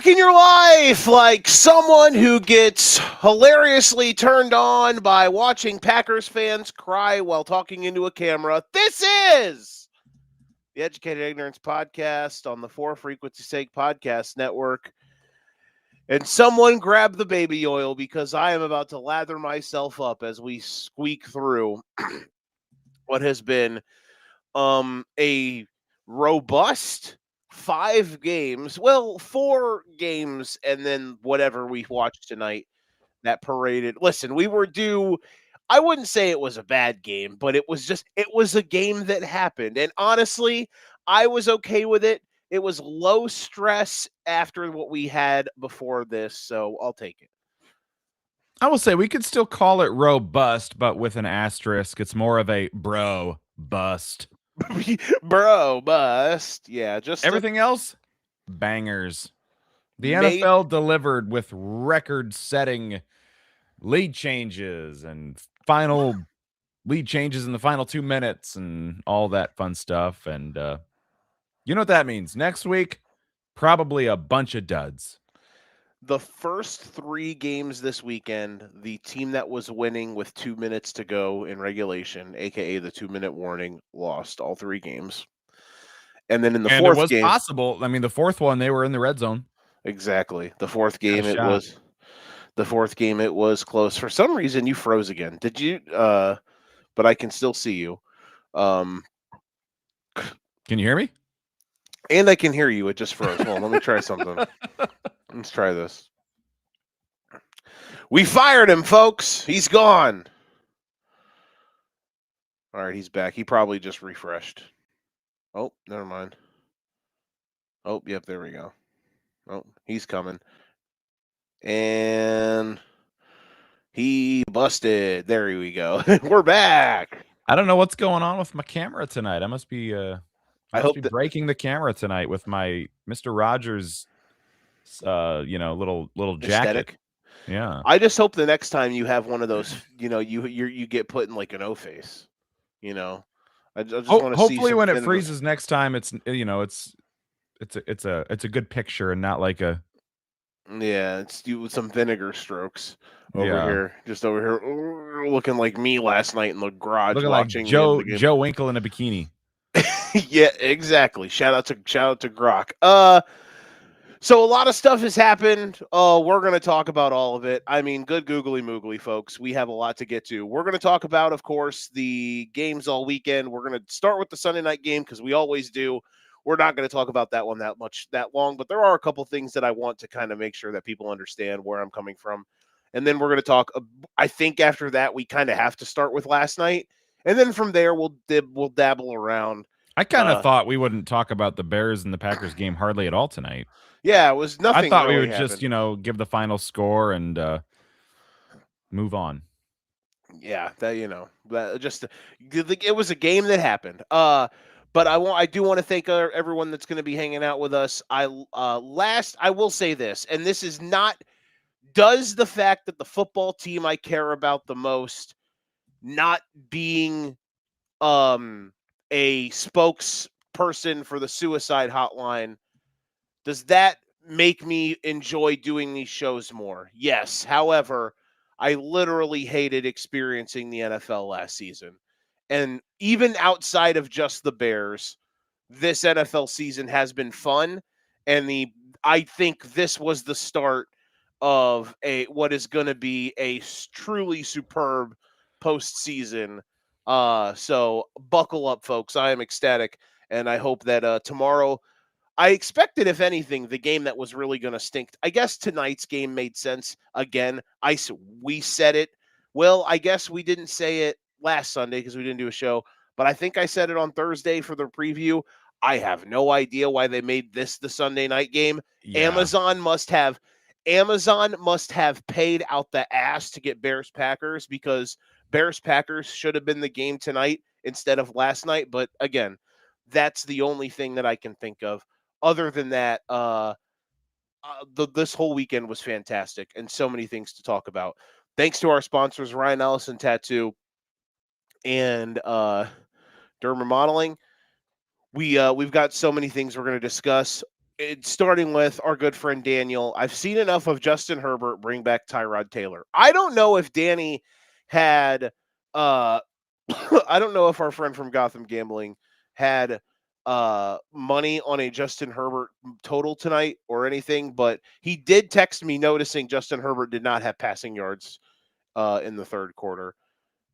in your life like someone who gets hilariously turned on by watching Packers fans cry while talking into a camera. This is the Educated Ignorance Podcast on the For Frequency Sake Podcast Network. And someone grab the baby oil because I am about to lather myself up as we squeak through what has been a robust 4 games, and then whatever we watched tonight that paraded. Listen, we were due. I wouldn't say it was a bad game, but it was a game that happened. And honestly, I was okay with it. It was low stress after what we had before this, so I'll take it. I will say we could still call it robust, but with an asterisk. It's more of a bro bust. Bro, bust. Yeah, just everything else, bangers. The Made- NFL delivered with record-setting lead changes and final lead changes in the final 2 minutes and all that fun stuff. And you know what that means. Next week, probably a bunch of duds. The first 3 games this weekend, the team that was winning with 2 minutes to go in regulation, aka the 2-minute warning, lost all 3 games. And then in the fourth game, possible. I mean, the fourth one, they were in the red zone. Exactly. The fourth game, it was close. For some reason, you froze again. Did you? But I can still see you. Can you hear me? And I can hear you. It just froze. Hold on, let me try something. Let's try this. We fired him, folks. He's gone. All right, he's back. He probably just refreshed. Oh, never mind. Oh, yep, there we go. Oh, he's coming. And he busted. There we go. We're back. I don't know what's going on with my camera tonight. I must be breaking the camera tonight with my Mr. Rogers little jacket. Aesthetic. Yeah. I just hope the next time you have one of those, you get put in like an O face. I just want to see. Hopefully, when it freezes next time, it's it's a good picture and not like a. Yeah, it's with some vinegar strokes over here, just over here, looking like me last night in the garage, looking watching like Joe Winkle in a bikini. Yeah, exactly. Shout out to Grok. So a lot of stuff has happened. We're going to talk about all of it. I mean, good googly moogly, folks. We have a lot to get to. We're going to talk about, of course, the games all weekend. We're going to start with the Sunday night game because we always do. We're not going to talk about that one that long, but there are a couple things that I want to kind of make sure that people understand where I'm coming from. And then we're going to talk. I think after that, we kind of have to start with last night. And then from there, we'll dabble around. I kind of thought we wouldn't talk about the Bears and the Packers game hardly at all tonight. Yeah, it was nothing. I thought really we would happened. just, give the final score and move on. Yeah, it was a game that happened. But I do want to thank everyone that's going to be hanging out with us. I will say this, and this is not. Does the fact that the football team I care about the most not being a spokesperson for the suicide hotline, does that make me enjoy doing these shows more? Yes. However, I literally hated experiencing the NFL last season. And even outside of just the Bears, this NFL season has been fun. And I think this was the start of what is going to be a truly superb postseason. So buckle up, folks. I am ecstatic. And I hope that tomorrow, I expected, if anything, the game that was really going to stink. I guess tonight's game made sense. Again, we said it. Well, I guess we didn't say it last Sunday because we didn't do a show, but I think I said it on Thursday for the preview. I have no idea why they made this the Sunday night game. Yeah. Amazon must have paid out the ass to get Bears Packers, because Bears Packers should have been the game tonight instead of last night. But again, that's the only thing that I can think of. Other than that, this whole weekend was fantastic and so many things to talk about. Thanks to our sponsors, Ryan Ellison Tattoo and Derma Modeling. We've got so many things we're going to discuss. starting with our good friend Daniel, I've seen enough of Justin Herbert bring back Tyrod Taylor. I don't know if Danny had uh I don't know if our friend from Gotham Gambling had money on a Justin Herbert total tonight or anything, but he did text me noticing Justin Herbert did not have passing yards in the third quarter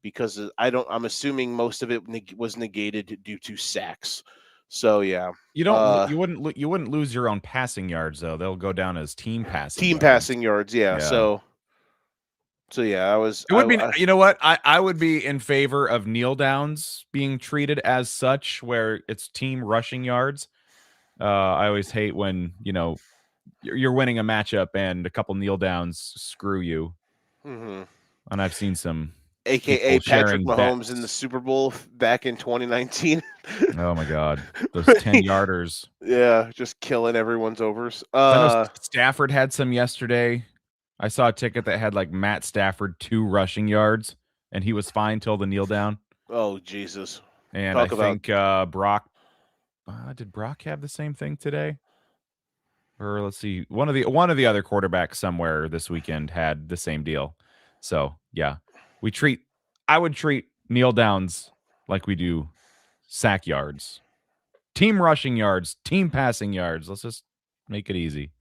because I'm assuming most of it was negated due to sacks. So yeah. You wouldn't lose your own passing yards though. They'll go down as team passing Team yards. passing yards, yeah. Yeah. So yeah, It would be, you know what? I would be in favor of kneel downs being treated as such, where it's team rushing yards. I always hate when, you're winning a matchup and a couple kneel downs screw you. And I've seen some AKA people Patrick sharing Mahomes in the bets. Super Bowl back in 2019. Oh my God. Those 10-yarders. Yeah, just killing everyone's overs. I know Stafford had some yesterday. I saw a ticket that had like Matt Stafford 2 rushing yards, and he was fine till the kneel down. Oh Jesus! And I think Brock. Did Brock have the same thing today? Or let's see, one of the other quarterbacks somewhere this weekend had the same deal. So yeah, I would treat kneel downs like we do sack yards, team rushing yards, team passing yards. Let's just make it easy.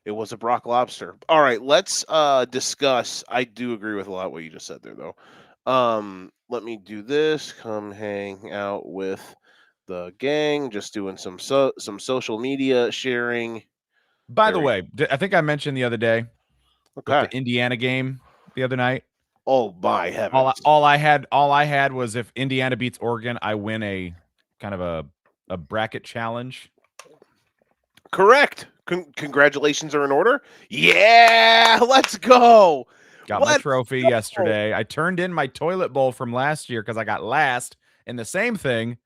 It was a Brock Lobster. All right, let's discuss. I do agree with a lot of what you just said there, though. Let me do this. Come hang out with the gang. Just doing some social media sharing. By the way, I think I mentioned the other day with Okay. the Indiana game the other night. Oh my heavens! All I had was if Indiana beats Oregon, I win a kind of a bracket challenge. Correct. Congratulations are in order. Yeah, let's go. Got my trophy yesterday. I turned in my toilet bowl from last year because I got last in the same thing.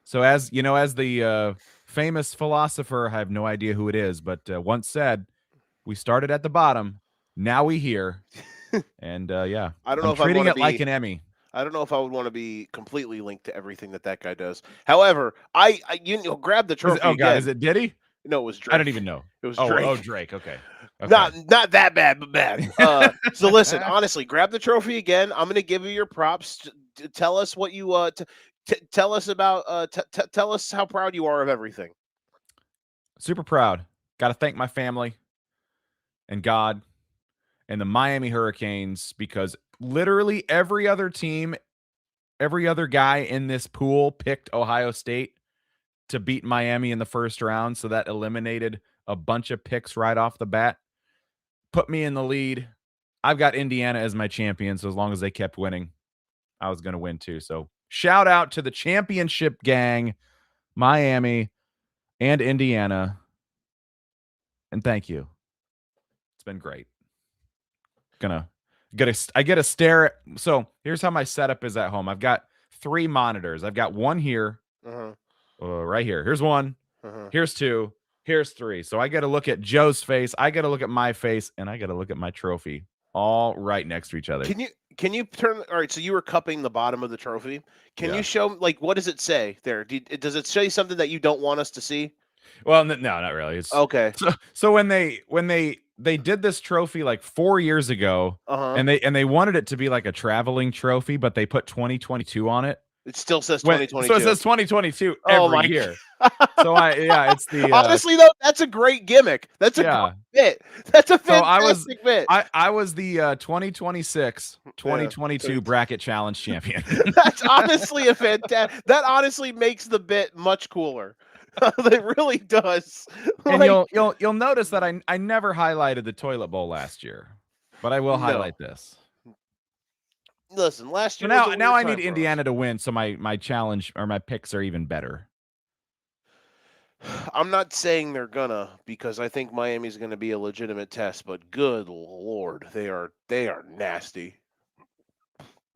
So as you know, as the famous philosopher, I have no idea who it is, but once said, we started at the bottom. Now we here. And yeah, I don't know I'm if I treating want to it like be. an Emmy. I don't know if I would want to be completely linked to everything that guy does. However, I grab the trophy Oh God, again. is it Diddy? No, it was Drake. I don't even know. It was Oh, Drake. Drake. Okay. Not that bad, but bad. So listen, honestly, grab the trophy again. I'm going to give you your props. Tell us what you tell us about. Tell us how proud you are of everything. Super proud. Got to thank my family and God and the Miami Hurricanes because literally every other team, every other guy in this pool picked Ohio State to beat Miami in the first round. So that eliminated a bunch of picks right off the bat. Put me in the lead. I've got Indiana as my champion. So as long as they kept winning, I was going to win too. So shout out to the championship gang, Miami and Indiana. And thank you. It's been great. I get a stare at, so here's how my setup is at home. I've got 3 monitors. I've got one here, right here. Here's one. Here's 2. Here's 3. So I got to look at Joe's face. I got to look at my face, and I got to look at my trophy, all right next to each other. Can you turn? All right, so you were cupping the bottom of the trophy. Can you show what does it say there? Does it say something that you don't want us to see? Well, no, not really. It's okay. So when they did this trophy like 4 years ago, and they wanted it to be like a traveling trophy, but they put 2022 on it. It still says 2022. So it says 2022 every year. So it's the honestly though, that's a great gimmick. That's a great bit. That's a fantastic bit. I was the 2026 2022 bracket challenge champion. That's honestly a fantastic. That honestly makes the bit much cooler. It really does. And you'll notice that I never highlighted the toilet bowl last year, but I will highlight this. Listen, last year. So now I need Indiana to win, so my challenge or my picks are even better. I'm not saying they're gonna, because I think Miami's gonna be a legitimate test, but good Lord, they are nasty.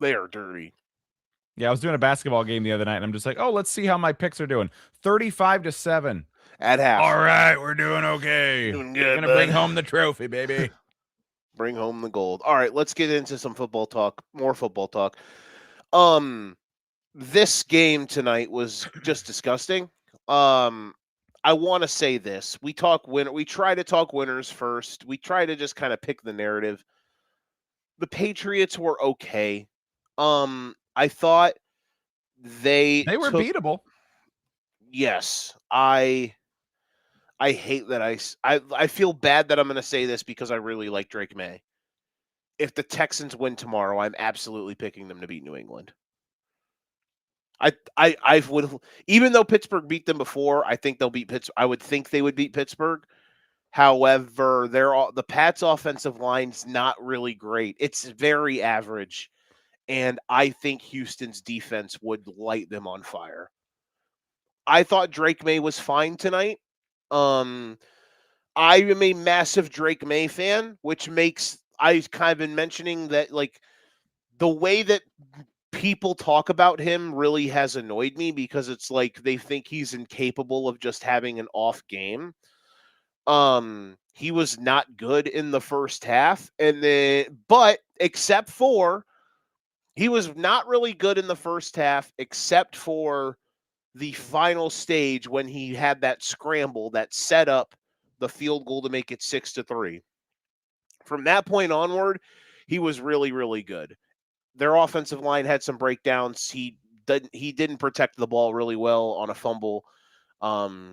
They are dirty. Yeah, I was doing a basketball game the other night, and I'm just like, oh, let's see how my picks are doing. 35-7 at half. All right, we're doing okay. Doing good. Gonna bring home the trophy, baby. Bring home the gold. All right, let's get into some football talk. More football talk. This game tonight was just disgusting. I want to say this. We try to talk winners first. We try to just kind of pick the narrative. The Patriots were okay. I thought they They were took beatable. yes. I hate that I feel bad that I'm going to say this because I really like Drake May. If the Texans win tomorrow, I'm absolutely picking them to beat New England. I would, even though Pittsburgh beat them before, I think they'll beat Pittsburgh. I would think they would beat Pittsburgh. However, the Pats' offensive line's not really great. It's very average, and I think Houston's defense would light them on fire. I thought Drake May was fine tonight. Um, I am a massive Drake May fan, which makes I've kind of been mentioning that like the way that people talk about him really has annoyed me because it's like they think he's incapable of just having an off game. He was not good in the first half, and then but except for he was not really good in the first half, except for the final stage when he had that scramble that set up the field goal to make it 6-3. From that point onward, he was really, really good. Their offensive line had some breakdowns. He didn't protect the ball really well on a fumble.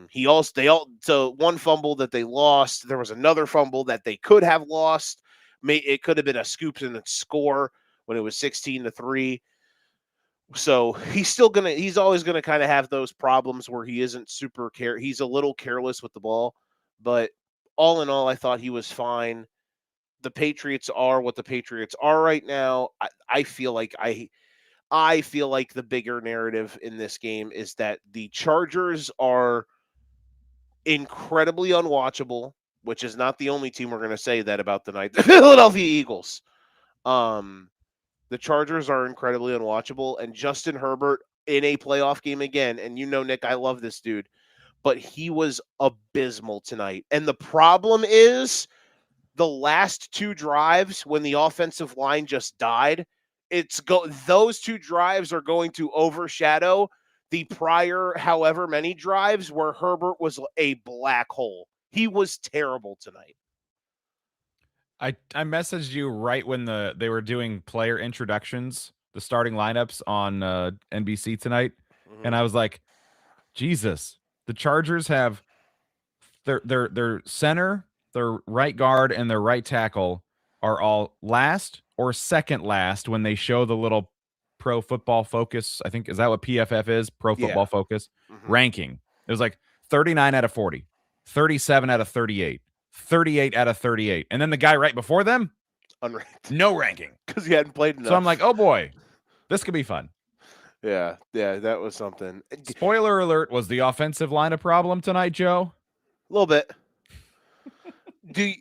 He also they all so one fumble that they lost. There was another fumble that they could have lost. It could have been a scoop and a score when it was 16-3. So he's always gonna kind of have those problems where he isn't super care. He's a little careless with the ball, but all in all, I thought he was fine. The Patriots are what the Patriots are right now. I feel like the bigger narrative in this game is that the Chargers are incredibly unwatchable, which is not the only team we're going to say that about tonight. The Philadelphia Eagles. Um, the Chargers are incredibly unwatchable, and Justin Herbert in a playoff game again. And you know, Nick, I love this dude, but he was abysmal tonight. And the problem is the last two drives when the offensive line just died, those two drives are going to overshadow the prior however many drives where Herbert was a black hole. He was terrible tonight. I messaged you right when they were doing player introductions, the starting lineups on NBC tonight, and Mm-hmm. I was like, Jesus, the Chargers have their center, their right guard, and their right tackle are all last or second last when they show the little Pro Football Focus. I think is that what PFF is? Pro Yeah. Football Focus Mm-hmm. ranking. It was like 39 out of 40, 37 out of 38, 38 out of 38, and then the guy right before them, Unranked no ranking. because he hadn't played So I'm enough. like, oh boy, this could be fun. Yeah, that was something. A Spoiler alert: was the offensive line a problem tonight, Joe? little bit. Do you,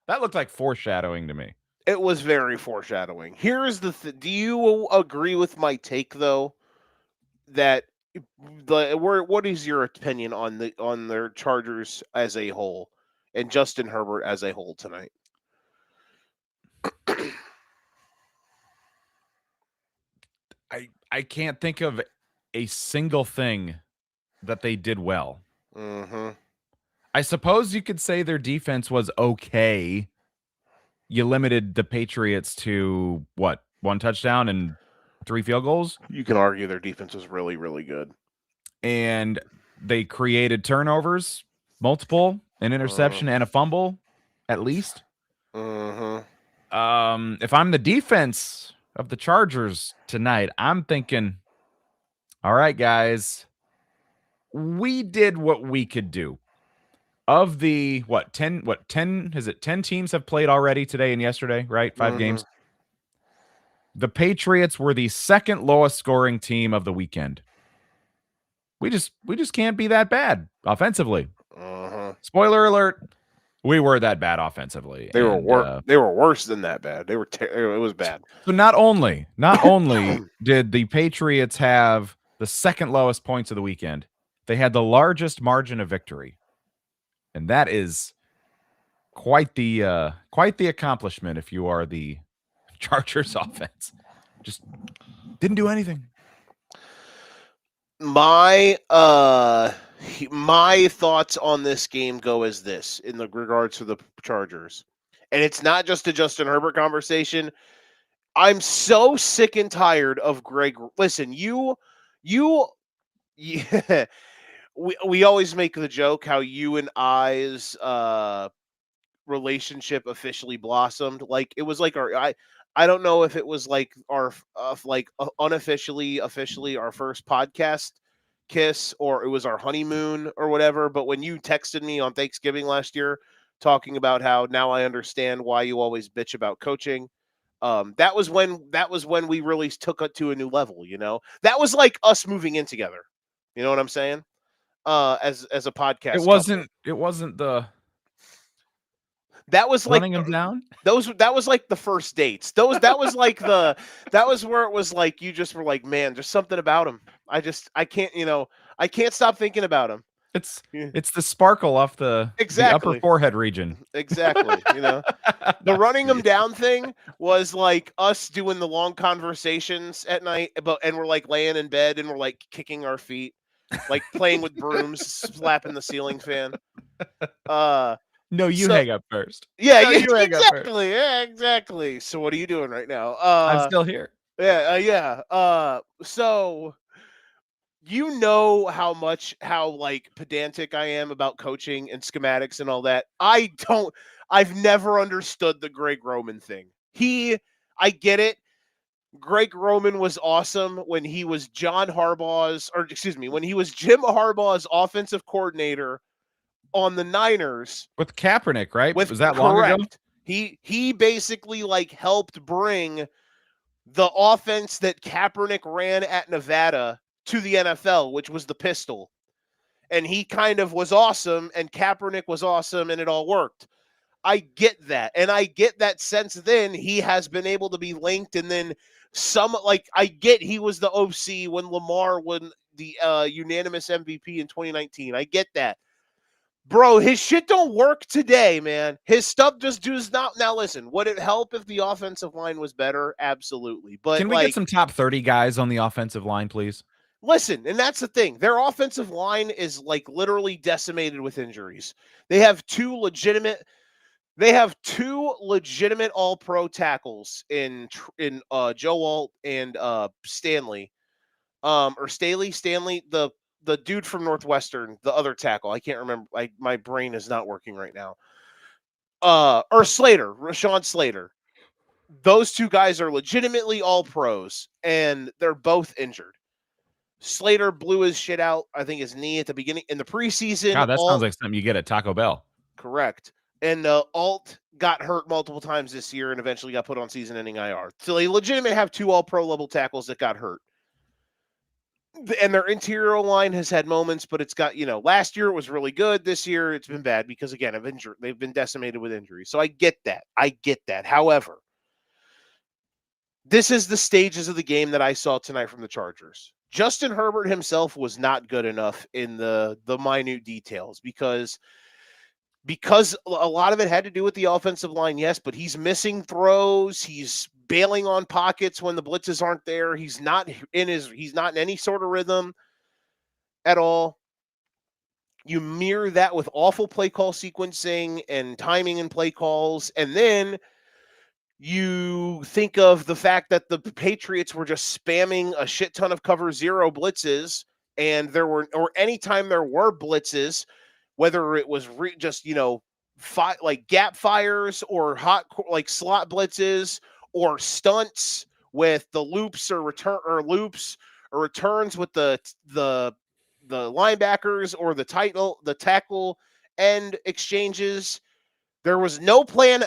That looked like foreshadowing to me. it was very foreshadowing. Here's do you agree with my take though that what is your opinion on their Chargers as a whole and Justin Herbert as a whole tonight? I can't think of a single thing that they did well. Mm-hmm. I suppose you could say their defense was okay. You limited the Patriots to what? One touchdown and 3 field goals, You can argue their defense was really, really good. and they created turnovers, multiple, an Uh, interception and a fumble at least. mm-hmm. If I'm the defense of the Chargers tonight, I'm thinking, all right, guys, we did what we could do. Of the 10 is it 10 teams have played already today and yesterday, right? 5 Mm-hmm. games. The Patriots were the second lowest scoring team of the weekend. We just can't be that bad offensively. Uh-huh. Spoiler alert, we were that bad offensively. They were And they were worse than that bad. It was bad. so not only did the Patriots have the second lowest points of the weekend, they had the largest margin of victory. And that is quite the accomplishment if you are the Chargers offense. Just didn't do anything. My My thoughts on this game go as this in the regards to the Chargers. And it's not just a Justin Herbert conversation. I'm so sick and tired of Greg. Listen, you yeah, we always make the joke how you and I's relationship officially blossomed. Like it was like I don't know if it was like our unofficially officially our first podcast kiss or it was our honeymoon or whatever, but when you texted me on Thanksgiving last year talking about how now I understand why you always bitch about coaching, that was when we really took it to a new level, you know. That was like us moving in together. You know what I'm saying? As a It podcast couple. wasn't it wasn't the That was like running him down? those that was like the first dates. Those that was like the that was where it was like you just were like, man, there's something about him. I can't, I can't stop thinking about him. It's Yeah, it's the sparkle off the upper exactly. forehead region. Exactly. The running them down thing was like us doing the long conversations at night, and we're like laying in bed and we're like kicking our feet, like playing with brooms, slapping the ceiling fan. Uh No, you so hang up first. yeah, No, yeah, you hang up first. exactly. Yeah, exactly. So what are you doing right now? I'm still here. Yeah. So you know how like pedantic I am about coaching and schematics and all that. I've never understood the Greg Roman thing. I get it. Greg Roman was awesome when he was when he was Jim Harbaugh's offensive coordinator on the Niners. With Kaepernick, right? With Was that long ago? correct. He basically like helped bring the offense that Kaepernick ran at Nevada to the NFL, which was the pistol. And he kind of was awesome, and Kaepernick was awesome, and it all worked. I get that. And I get that since then he has been able to be linked. And then I get he was the OC when Lamar won the unanimous MVP in 2019. I get that. Bro, his shit don't work today, man. His stuff just does not. Now, listen, would it help if the offensive line was better? Absolutely. But, Can we get like, some top 30 guys on the offensive line, please? listen, and that's the thing. Their offensive line is, like, literally decimated with injuries. They have two legitimate all-pro tackles in Joe Alt and Stanley. Or Stanley, the dude from Northwestern, the other tackle. I can't remember. My brain is not working right now. Or Slater, Rashawn Slater. Those two guys are legitimately all pros, and they're both injured. Slater blew his shit out, I think his knee at the beginning in the preseason. God, that sounds like something you get at Taco Bell. Correct. And Alt got hurt multiple times this year and eventually got put on season-ending IR. So they legitimately have two all-pro level tackles that got hurt. And their interior line has had moments, but it's got, last year it was really good. This year it's been bad because, again, of injury. They've been decimated with injuries. So I get that. However, this is the stages of the game that I saw tonight from the Chargers. Justin Herbert himself was not good enough in the minute details because a lot of it had to do with the offensive line, yes, but he's missing throws. He's bailing on pockets when the blitzes aren't there. He's not in any sort of rhythm at all. You mirror that with awful play call sequencing and timing and play calls, and then you think of the fact that the Patriots were just spamming a shit ton of cover zero blitzes, and anytime there were blitzes, whether it was just like gap fires or like slot blitzes or stunts with the loops or returns with the linebackers or the tackle end exchanges. There was no plan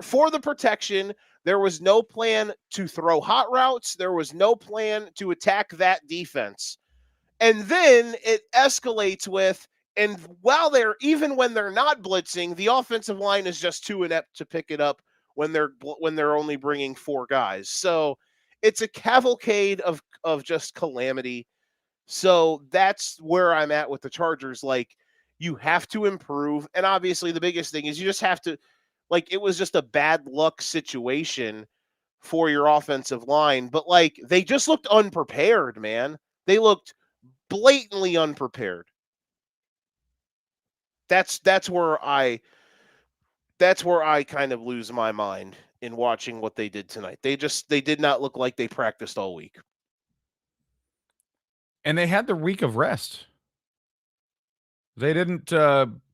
for the protection. There was no plan to throw hot routes. There was no plan to attack that defense. And then it escalates with, and even when they're not blitzing, the offensive line is just too inept to pick it up when they're only bringing four guys. So it's a cavalcade of just calamity. So that's where I'm at with the Chargers. Like, you have to improve. And obviously the biggest thing is you just have to, like, it was just a bad luck situation for your offensive line, but like they just looked unprepared, man. They looked blatantly unprepared. That's where I kind of lose my mind in watching what they did tonight. They did not look like they practiced all week. And they had the week of rest. They didn't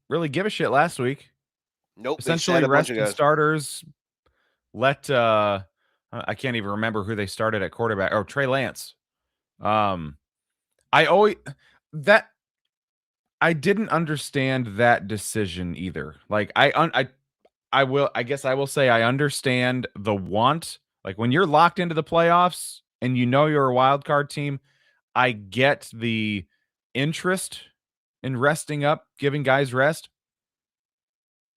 really give a shit last week. Nope, they sat Essentially a bunch of rested guys. starters, let I can't even remember who they started at quarterback. Oh, Trey Lance. Um I always that I didn't understand that decision either. Like I guess I will say I understand the want. Like when you're locked into the playoffs and you know you're a wild card team, I get the interest in resting up, giving guys rest,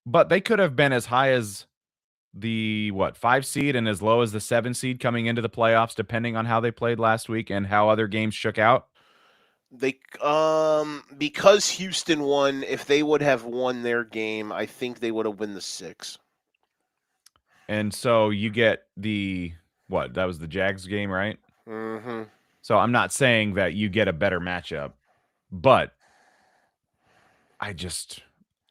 but they could have been as high as the 5 seed and as low as the 7 seed coming into the playoffs depending on how they played last week and how other games shook out. They because Houston won, if they would have won their game, I think they would have won the 6. And so you get the that was the Jags game, right? Mhm. So I'm not saying that you get a better matchup, but I just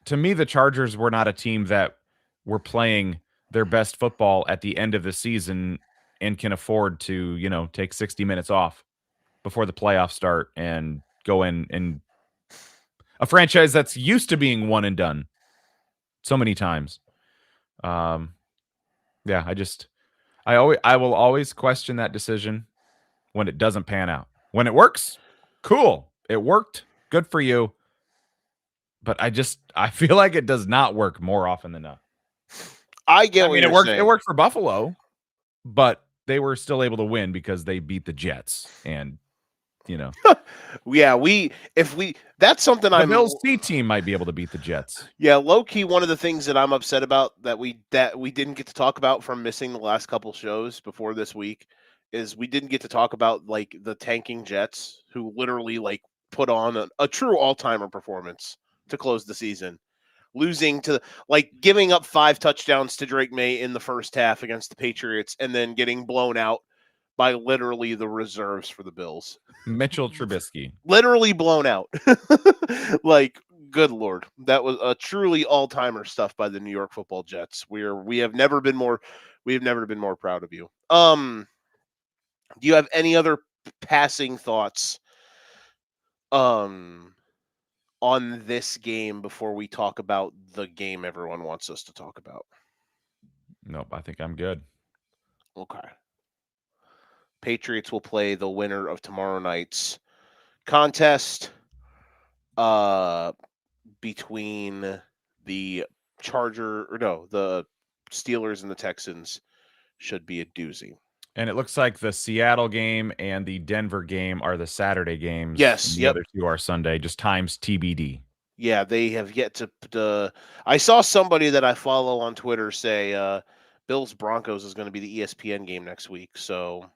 to me the Chargers were not a team that were playing their best football at the end of the season and can afford to, take 60 minutes off before the playoffs start and go in and a franchise that's used to being one and done so many times. Um yeah, I will always question that decision when it doesn't pan out. When it works, cool. It worked. Good for you. But I feel like it does not work more often than not. I get I what mean, you're it saying. worked for Buffalo, but they were still able to win because they beat the Jets and, you know, Yeah, we if we that's something the I'm Bills C team might be able to beat the Jets. yeah, low key one of the things that I'm upset about that we didn't get to talk about from missing the last couple shows before this week is we didn't get to talk about like the tanking Jets who literally like put on a true all-timer performance to close the season. Losing to like giving up 5 touchdowns to Drake May in the first half against the Patriots and then getting blown out by literally the reserves for the Bills. Mitchell Trubisky. Literally blown out. Like, good lord, that was a truly all-timer stuff by the New York Football Jets. We have never been more proud of you. Do you have any other passing thoughts um on this game before we talk about the game everyone wants us to talk about? Nope, I think I'm good. Okay. Patriots will play the winner of tomorrow night's contest uh between the the Steelers and the Texans should be a doozy. And it looks like the Seattle game and the Denver game are the Saturday games, and Yes, the yep. other two are Sunday, just times TBD. Yeah, they have yet to I saw somebody that I follow on Twitter say Bills Broncos is going to be the ESPN game next week. So,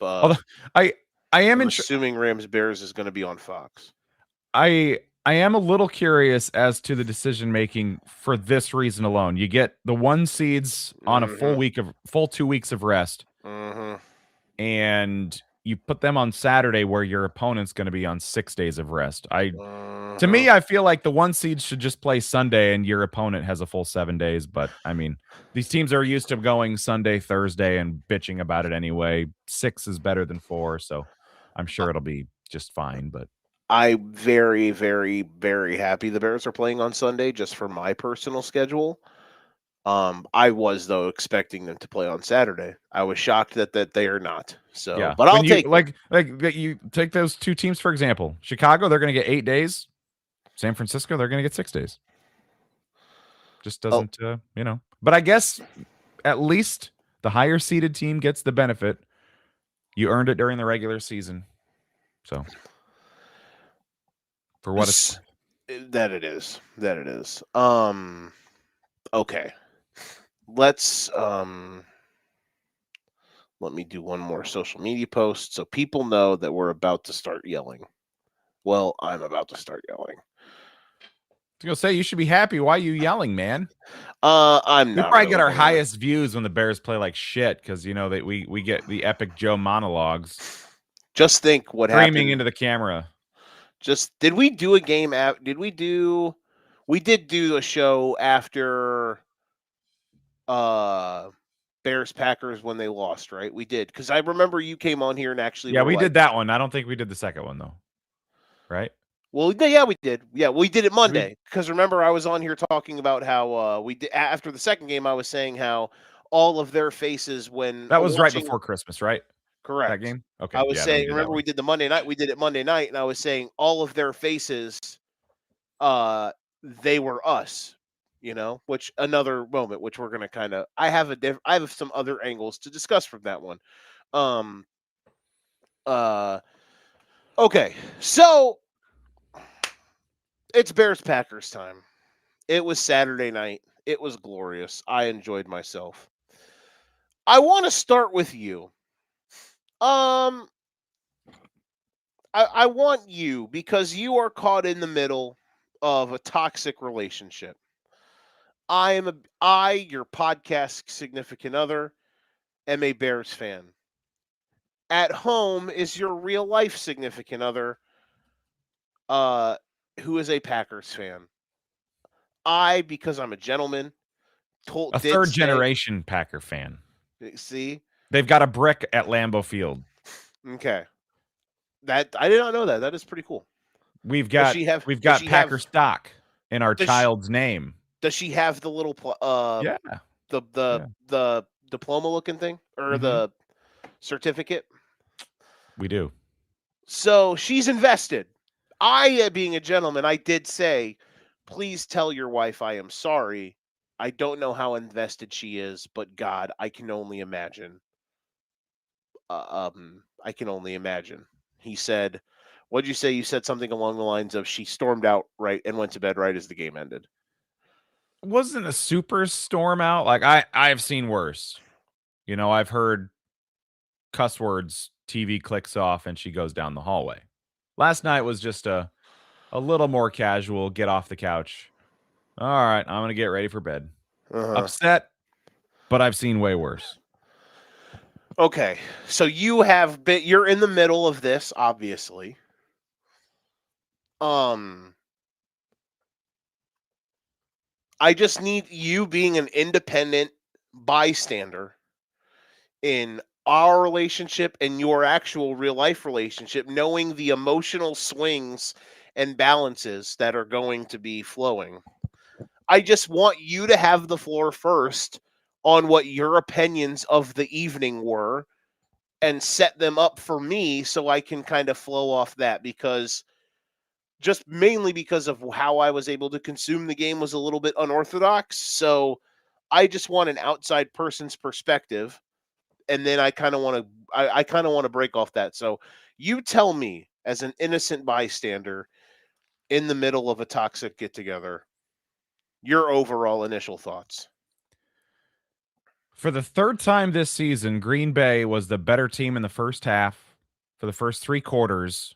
Although I I am I'm intri- assuming Rams Bears is going to be on Fox. I am a little curious as to the decision making for this reason alone. You get the 1 seeds on a Mhm. full 2 weeks of rest, Mhm. and you put them on Saturday where your opponent's going to be on 6 days of rest. To Mhm. me, I feel like the 1 seed should just play Sunday and your opponent has a full 7 days, but I mean, these teams are used to going Sunday, Thursday and bitching about it anyway. 6 is better than 4, so I'm sure it'll be just fine, but I'm very, very, very happy the Bears are playing on Sunday just for my personal schedule. I was though expecting them to play on Saturday. I was shocked that they are not. So, yeah. but When I'll you take it. you take those 2 teams for example. Chicago, they're going to get 8 days. San Francisco, they're going to get 6 days. Just Oh, doesn't, But I guess at least the higher seeded team gets the benefit. You earned it during the regular season. So, for what it's worth. that it is. That it is. Okay. Let's let me do one more social media post so people know that we're about to start yelling. Well, I'm about to start yelling. I was gonna say you should be happy. Why are you yelling, man? I'm We not probably get really our gonna. highest views when the Bears play like shit because that we get the epic Joe monologues Just think what screaming happened. into the camera. Just did we do a game app? Did we do? We did do a show after uh Bears Packers when they lost, right? We did, because I remember you came on here and actually Yeah, were we like, did that one. I don't think we did the second one though. Right? well, yeah, we did. Yeah, we did it Did we? Monday. Because remember, I was on here talking about how we did after the second game. I was saying how all of their faces when That was right watching. before Christmas, right? That Correct. game? Okay. I was Yeah, then we saying, did that remember one. we did the Monday night. We did it Monday night, and I was saying all of their faces, uh, they were us. Which another moment, which we're gonna kind of. I have some other angles to discuss from that one. Um. Uh. Okay. So it's Bears Packers time. It was Saturday night. It was glorious. I enjoyed myself. I want to start with you. Um, I want you because you are caught in the middle of a toxic relationship. Your podcast significant other, am a Bears fan. At home is your real life significant other, uh, who is a Packers fan. Because I'm a gentleman, A did third say, generation Packer fan. see, They've got a brick at Lambeau Field. okay, that I did not know that. That is pretty cool. We've Does got she have? we've Does got she have? Packer stock in our Does she, child's name. does she have the little Yeah. the the Yeah. the diploma looking thing or Mhm. the certificate? We do. So she's invested. Being a gentleman, I did say, please tell your wife I am sorry. I don't know how invested she is, but God, I can only imagine. I can only imagine. He said, "What'd you say?" You said something along the lines of she stormed out right and went to bed right as the game ended. Wasn't a super storm out. Like I've seen worse. I've heard cuss words, TV clicks off, and she goes down the hallway. Last night was just a little more casual, get off the couch. All right, I'm gonna get ready for bed. Uh huh. Upset, but I've seen way worse. Okay, so you're in the middle of this, obviously. Um, I just need you being an independent bystander in our relationship and your actual real life relationship, knowing the emotional swings and balances that are going to be flowing. I just want you to have the floor first on what your opinions of the evening were and set them up for me so I can kind of flow off that, because just mainly because of how I was able to consume the game was a little bit unorthodox. So I just want an outside person's perspective, and then I kind of want to break off that. So you tell me, as an innocent bystander in the middle of a toxic get together, your overall initial thoughts. For the third time this season, Green Bay was the better team in the first half for the first three quarters.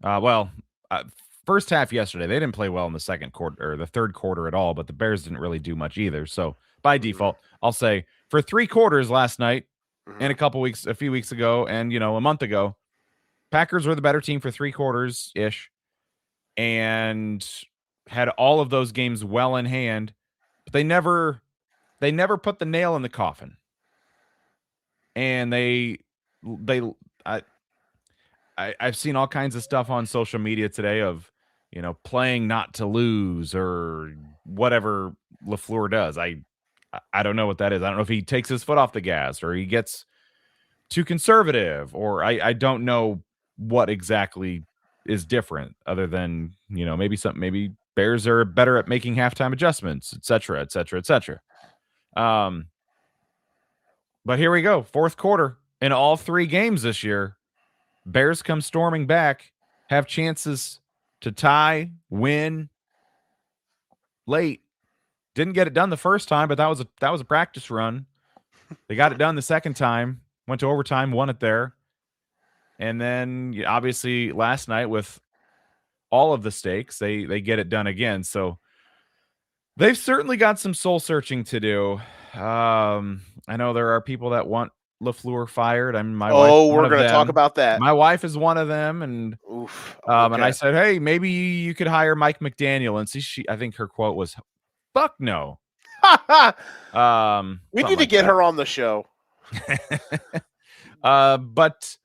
Well, first half yesterday, they didn't play well in the second quarter or the third quarter at all, but the Bears didn't really do much either. So by Mm-hmm. default, I'll say for three quarters last night and Mm-hmm. a few weeks ago, and a month ago, Packers were the better team for three quarters ish, and had all of those games well in hand, but they never put the nail in the coffin, and they I, I've seen all kinds of stuff on social media today of, playing not to lose or whatever LaFleur does. I don't know what that is. I don't know if he takes his foot off the gas or he gets too conservative, or I don't know what exactly is different other than, maybe Bears are better at making halftime adjustments, et cetera, et cetera, et cetera. Um, but here we go. Fourth quarter in all three games this year. Bears come storming back, have chances to tie, win late. Didn't get it done the first time, but that was a practice run. They got it done the second time, went to overtime, won it there. And then obviously last night with all of the stakes, they get it done again. So they've certainly got some soul searching to do. I know there are people that want LaFleur fired. I mean, my wife's Oh, one we're of going to talk them. about that. My wife is one of them, and Oof. and I Okay. said, "Hey, maybe you could hire Mike McDaniel." And I think her quote was, "Fuck no." We Something need to like get that. her on the show. But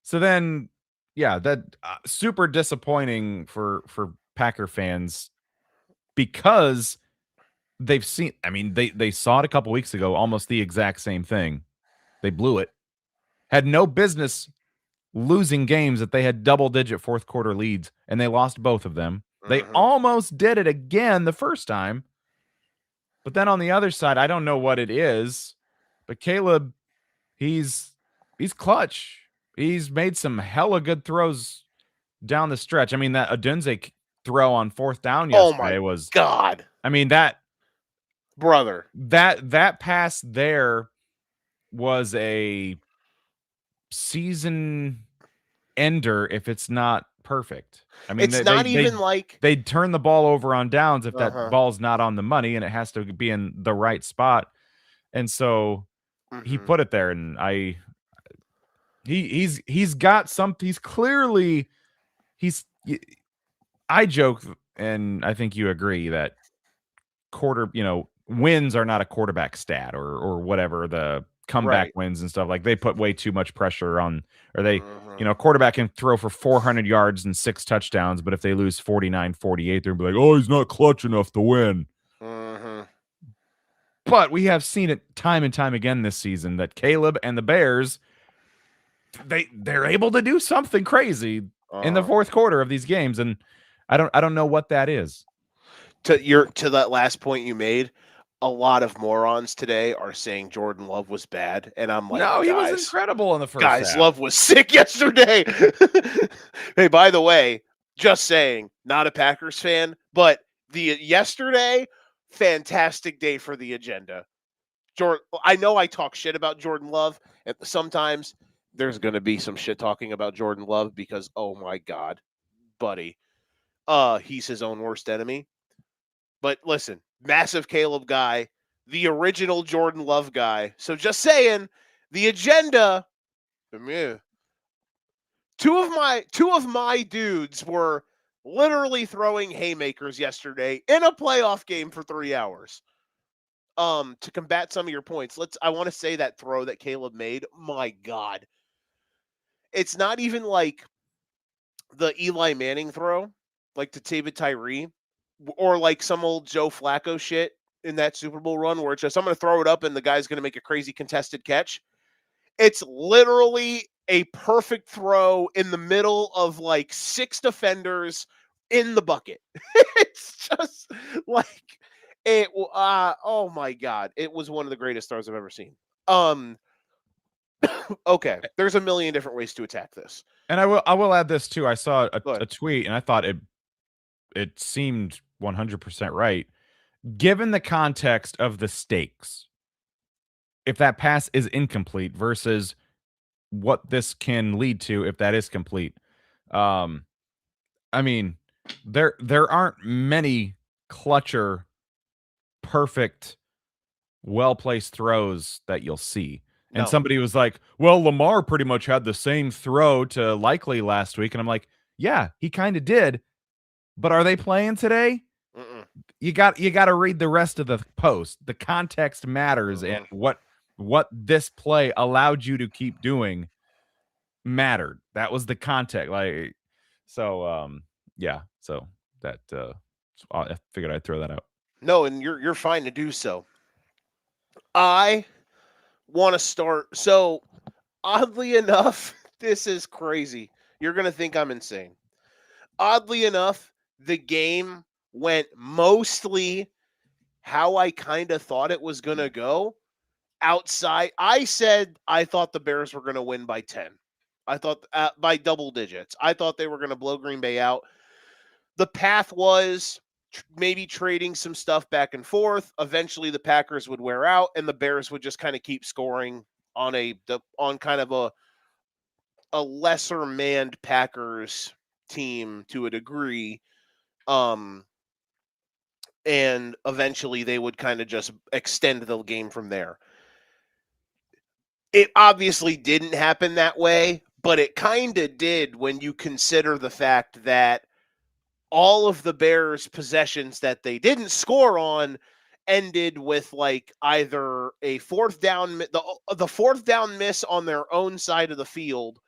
so then, yeah, that super disappointing for Packer fans because they've seen. I mean, they saw it a couple weeks ago, almost the exact same thing. They blew it. Had no business losing games that they had double-digit fourth quarter leads, and they lost both of them. They Mm-hmm. almost did it again the first time. But then on the other side, I don't know what it is, but Caleb, he's clutch. He's made some hella good throws down the stretch. I mean, that Odunze throw on fourth down Oh, my yesterday was, God. I mean, that Brother. that pass there was a season ender if it's not perfect. I mean, It's not even like. they'd turn the ball over on downs if that Uh-huh. ball's not on the money and it has to be in the right spot. And so he Mm-hmm. put it there, and he's got some. He's clearly he's. I joke, and I think you agree that wins are not a quarterback stat or whatever the comeback Right. wins and stuff. Like they put way too much pressure on, or Mm-hmm. a quarterback can throw for 400 yards and 6 touchdowns, but if they lose 49-48, they'll be like, oh, he's not clutch enough to win. Mm-hmm. But we have seen it time and time again this season that Caleb and the Bears, they're able to do something crazy in the Uh-huh. fourth quarter of these games, and I don't know what that is. To that last point you made, a lot of morons today are saying Jordan Love was bad, and I'm like, No, he was guys, incredible in the first half. Love was sick yesterday. Hey, by the way, just saying, not a Packers fan, but the yesterday, fantastic day for the agenda. I know I talk shit about Jordan Love, and sometimes there's going to be some shit talking about Jordan Love because, oh my God, buddy, he's his own worst enemy. But listen, massive Caleb guy, the original Jordan Love guy. So just saying, the agenda. Two of my dudes were literally throwing haymakers yesterday in a playoff game for 3 hours. To combat some of your points, I want to say that throw that Caleb made. My God, it's not even like the Eli Manning throw, like to David Tyree, or like some old Joe Flacco shit in that Super Bowl run where it's just I'm going to throw it up and the guy's going to make a crazy contested catch. It's literally a perfect throw in the middle of like 6 defenders in the bucket. It's just like it. Oh my God, it was one of the greatest throws I've ever seen. Um. Okay, there's a million different ways to attack this. And I will add this too. I saw Go a ahead. tweet and I thought it seemed 100% right. Given the context of the stakes, if that pass is incomplete versus what this can lead to if that is complete. Um, I mean, there aren't many clutcher, perfect, well-placed throws that you'll see. And No. somebody was like, "Well, Lamar pretty much had the same throw to Likely last week." And I'm like, "Yeah, he kind of did, but are they playing today?" Mm-mm. You got to read the rest of the post. The context matters, and Mm-hmm. what this play allowed you to keep doing mattered. That was the context. Like, so yeah. So that I figured I'd throw that out. No, and you're fine to do so. I want to start. So oddly enough, this is crazy. You're gonna think I'm insane. Oddly enough, the game went mostly how I kind of thought it was gonna go. Outside, I said I thought the Bears were gonna win by 10. I thought by double digits. I thought they were gonna blow Green Bay out. The path was maybe trading some stuff back and forth. Eventually, the Packers would wear out, and the Bears would just kind of keep scoring on kind of a lesser manned Packers team to a degree. Um, and eventually, they would kind of just extend the game from there. It obviously didn't happen that way, but it kind of did when you consider the fact that all of the Bears' possessions that they didn't score on ended with like either a fourth down, the fourth down miss on their own side of the field,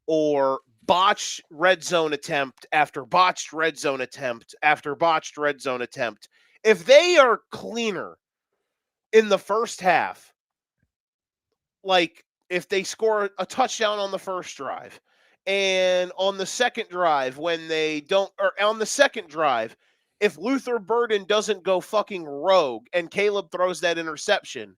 or botched red zone attempt after botched red zone attempt after botched red zone attempt. If they are cleaner in the first half, like if they score a touchdown on the first drive and on the second drive when they don't, or on the second drive, if Luther Burden doesn't go fucking rogue and Caleb throws that interception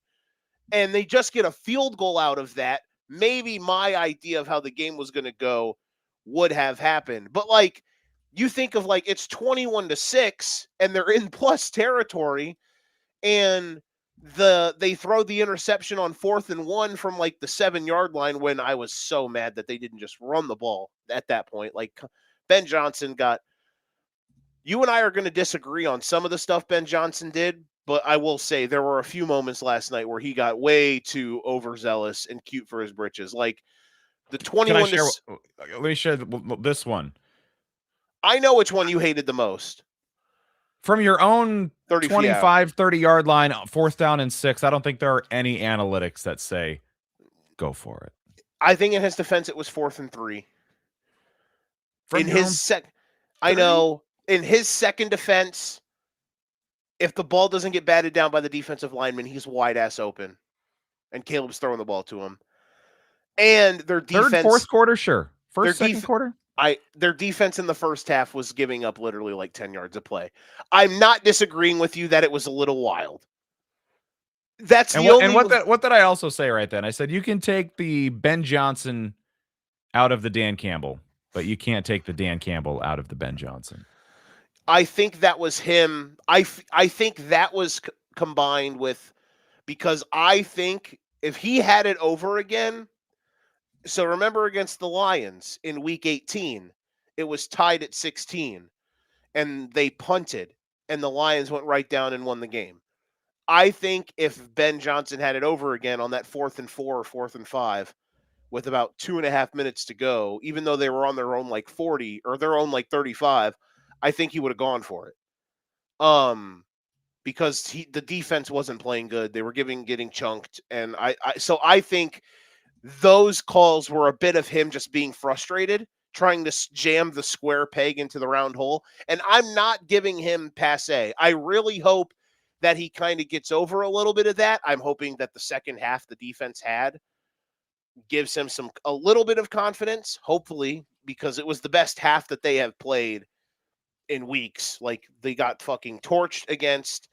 and they just get a field goal out of that, maybe my idea of how the game was going to go would have happened. But like, you think of like it's 21-6 and they're in plus territory, and they throw the interception on 4th and 1 from like the 7-yard line, when I was so mad that they didn't just run the ball at that point. Like, Ben Johnson got, you and I are going to disagree on some of the stuff Ben Johnson did, but I will say there were a few moments last night where he got way too overzealous and cute for his britches. Like the Can I 21 share? to, Let me share this one. I know which one you hated the most. From your own 30 feet out. 25, 30-yard line, 4th down and 6, I don't think there are any analytics that say go for it. I think in his defense it was 4th and 3. From In your own his I know in his second defense, if the ball doesn't get batted down by the defensive lineman, he's wide ass open, and Caleb's throwing the ball to him. And their defense, third, fourth quarter, sure. their First, second quarter. their defense in the first half was giving up literally like 10 yards of play. I'm not disagreeing with you that it was a little wild. That's And the only. And what did I also say right then? I said you can take the Ben Johnson out of the Dan Campbell, but you can't take the Dan Campbell out of the Ben Johnson. I think that was him. I think that was combined with, because I think if he had it over again. So remember against the Lions in week 18, it was tied at 16 and they punted and the Lions went right down and won the game. I think if Ben Johnson had it over again on that 4th and 4 or 4th and 5 with about 2.5 minutes to go, even though they were on their own like 40 or their own like 35, I think he would have gone for it. Because the defense wasn't playing good. They were getting chunked. And so I think those calls were a bit of him just being frustrated, trying to jam the square peg into the round hole. And I'm not giving him passe. I really hope that he kind of gets over a little bit of that. I'm hoping that the second half the defense had gives him a little bit of confidence, hopefully, because it was the best half that they have played in weeks. Like, they got fucking torched against.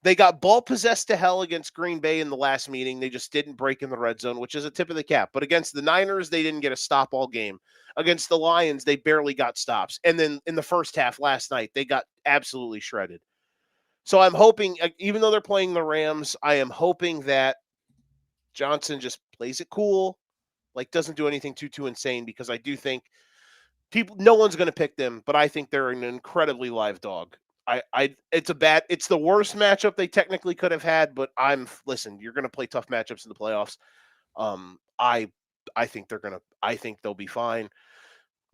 They got ball possessed to hell against Green Bay in the last meeting. They just didn't break in the red zone, which is a tip of the cap. But against the Niners, they didn't get a stop all game. Against the Lions, they barely got stops. And then in the first half last night, they got absolutely shredded. So I'm hoping, even though they're playing the Rams, I am hoping that Johnson just plays it cool, like doesn't do anything too insane, because I do think no one's going to pick them, but I think they're an incredibly live dog. It's the worst matchup they technically could have had, but listen, you're going to play tough matchups in the playoffs. I think they'll be fine.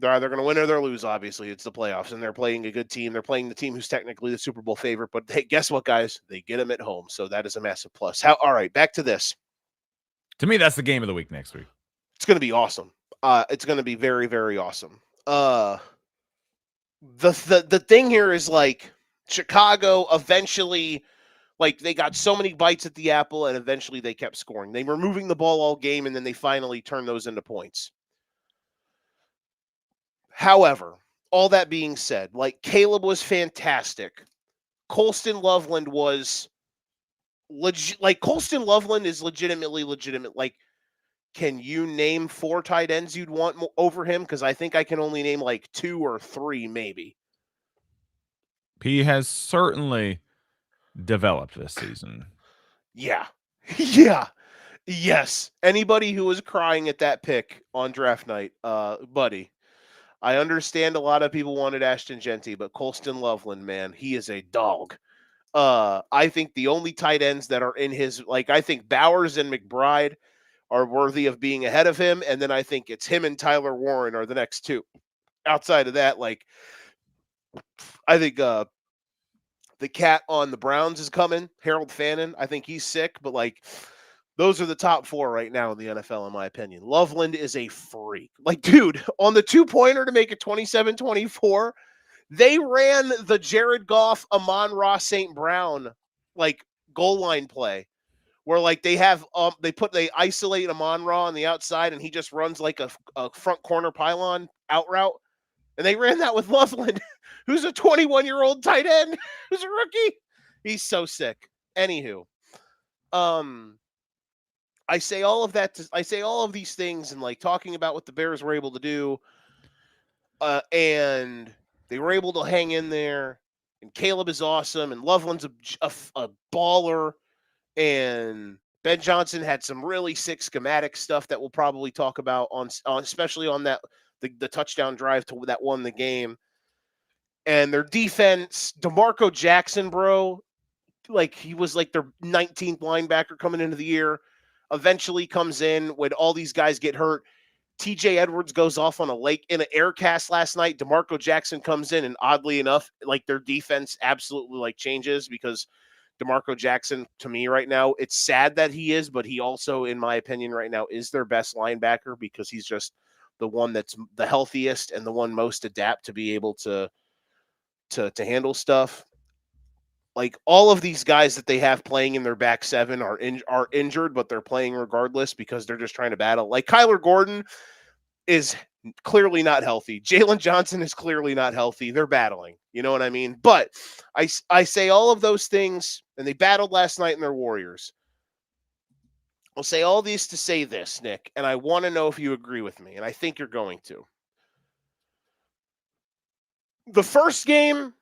They're either going to win or they'll lose. Obviously, it's the playoffs, and they're playing a good team. They're playing the team who's technically the Super Bowl favorite, but hey, guess what, guys? They get them at home, so that is a massive plus. All right, back to this. To me, that's the game of the week next week. It's going to be awesome. It's going to be very, very awesome. The thing here is, like, Chicago eventually, like, they got so many bites at the apple, and eventually they kept scoring. They were moving the ball all game, and then they finally turned those into points. However, all that being said, like, Caleb was fantastic. Colston Loveland was Colston Loveland is legitimately legitimate. Like, can you name 4 tight ends you'd want over him? Because I think I can only name like 2 or 3, maybe. He has certainly developed this season. Yeah. Yeah. Yes. Anybody who was crying at that pick on draft night, buddy, I understand a lot of people wanted Ashton Genty, but Colston Loveland, man, he is a dog. I think the only tight ends that are in his, like, I think Bowers and McBride are worthy of being ahead of him. And then I think it's him and Tyler Warren are the next two. Outside of that, like, I think the cat on the Browns is coming, Harold Fannin. I think he's sick, but like, those are the top four right now in the NFL, in my opinion. Loveland is a freak. Like, dude, on the 2-pointer to make it 27-24, they ran the Jared Goff, Amon-Ra St. Brown, like, goal line play where, like, they isolate Amon-Ra on the outside and he just runs like a front corner pylon out route. And they ran that with Loveland, who's a 21-year-old tight end, who's a rookie. He's so sick. Anywho, I say all of these things and, like, talking about what the Bears were able to do, and they were able to hang in there. And Caleb is awesome, and Loveland's a baller, and Ben Johnson had some really sick schematic stuff that we'll probably talk about on especially on that the touchdown drive that won the game. And their defense, DeMarco Jackson, bro, like, he was like their 19th linebacker coming into the year. Eventually comes in when all these guys get hurt. TJ Edwards goes off on in an air cast last night. DeMarco Jackson comes in, and oddly enough, like, their defense absolutely, like, changes because DeMarco Jackson, to me right now, it's sad that he is, but he also, in my opinion right now, is their best linebacker because he's just the one that's the healthiest and the one most adapt to be able to handle stuff. Like, all of these guys that they have playing in their back seven are injured, but they're playing regardless because they're just trying to battle. Like, Kyler Gordon is clearly not healthy. Jalen Johnson is clearly not healthy. They're battling. You know what I mean? But I say all of those things, and they battled last night in their Warriors. I'll say all these to say this, Nick, and I want to know if you agree with me, and I think you're going to. The first game,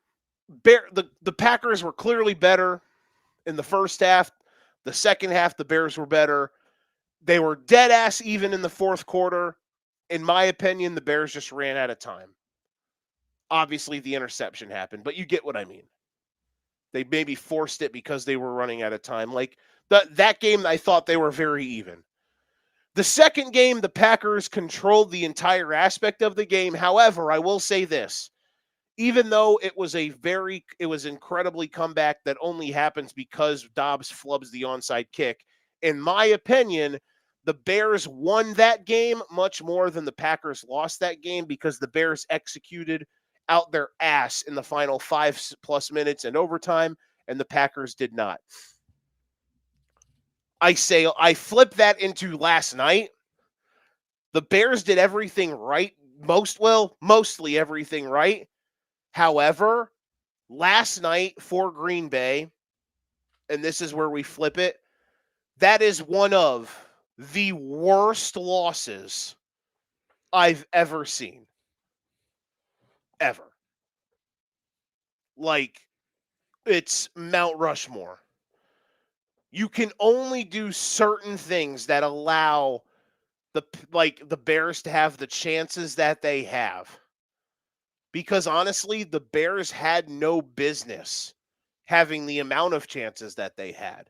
the Packers were clearly better in the first half. The second half, the Bears were better. They were dead ass even in the fourth quarter. In my opinion, the Bears just ran out of time. Obviously, the interception happened, but you get what I mean. They maybe forced it because they were running out of time. Like, that game, I thought they were very even. The second game, the Packers controlled the entire aspect of the game. However, I will say this. Even though it was incredibly comeback that only happens because Dobbs flubs the onside kick, in my opinion, the Bears won that game much more than the Packers lost that game because the Bears executed out their ass in the final 5+ minutes and overtime, and the Packers did not. I flip that into last night. The Bears did everything right, mostly everything right. However, last night for Green Bay, and this is where we flip it, that is one of the worst losses I've ever seen. Ever. Like, it's Mount Rushmore. You can only do certain things that allow the Bears to have the chances that they have. Because honestly, the Bears had no business having the amount of chances that they had.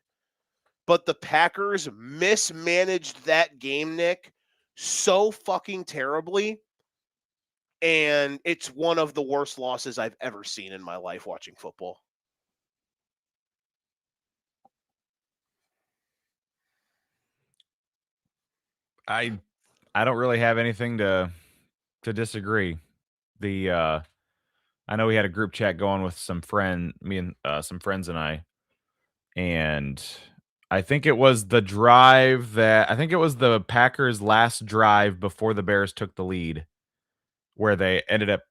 But the Packers mismanaged that game, Nick, so fucking terribly. And it's one of the worst losses I've ever seen in my life watching football. I don't really have anything to disagree. I know we had a group chat going with me and some friends and and I think it was the Packers' last drive before the Bears took the lead, where they ended up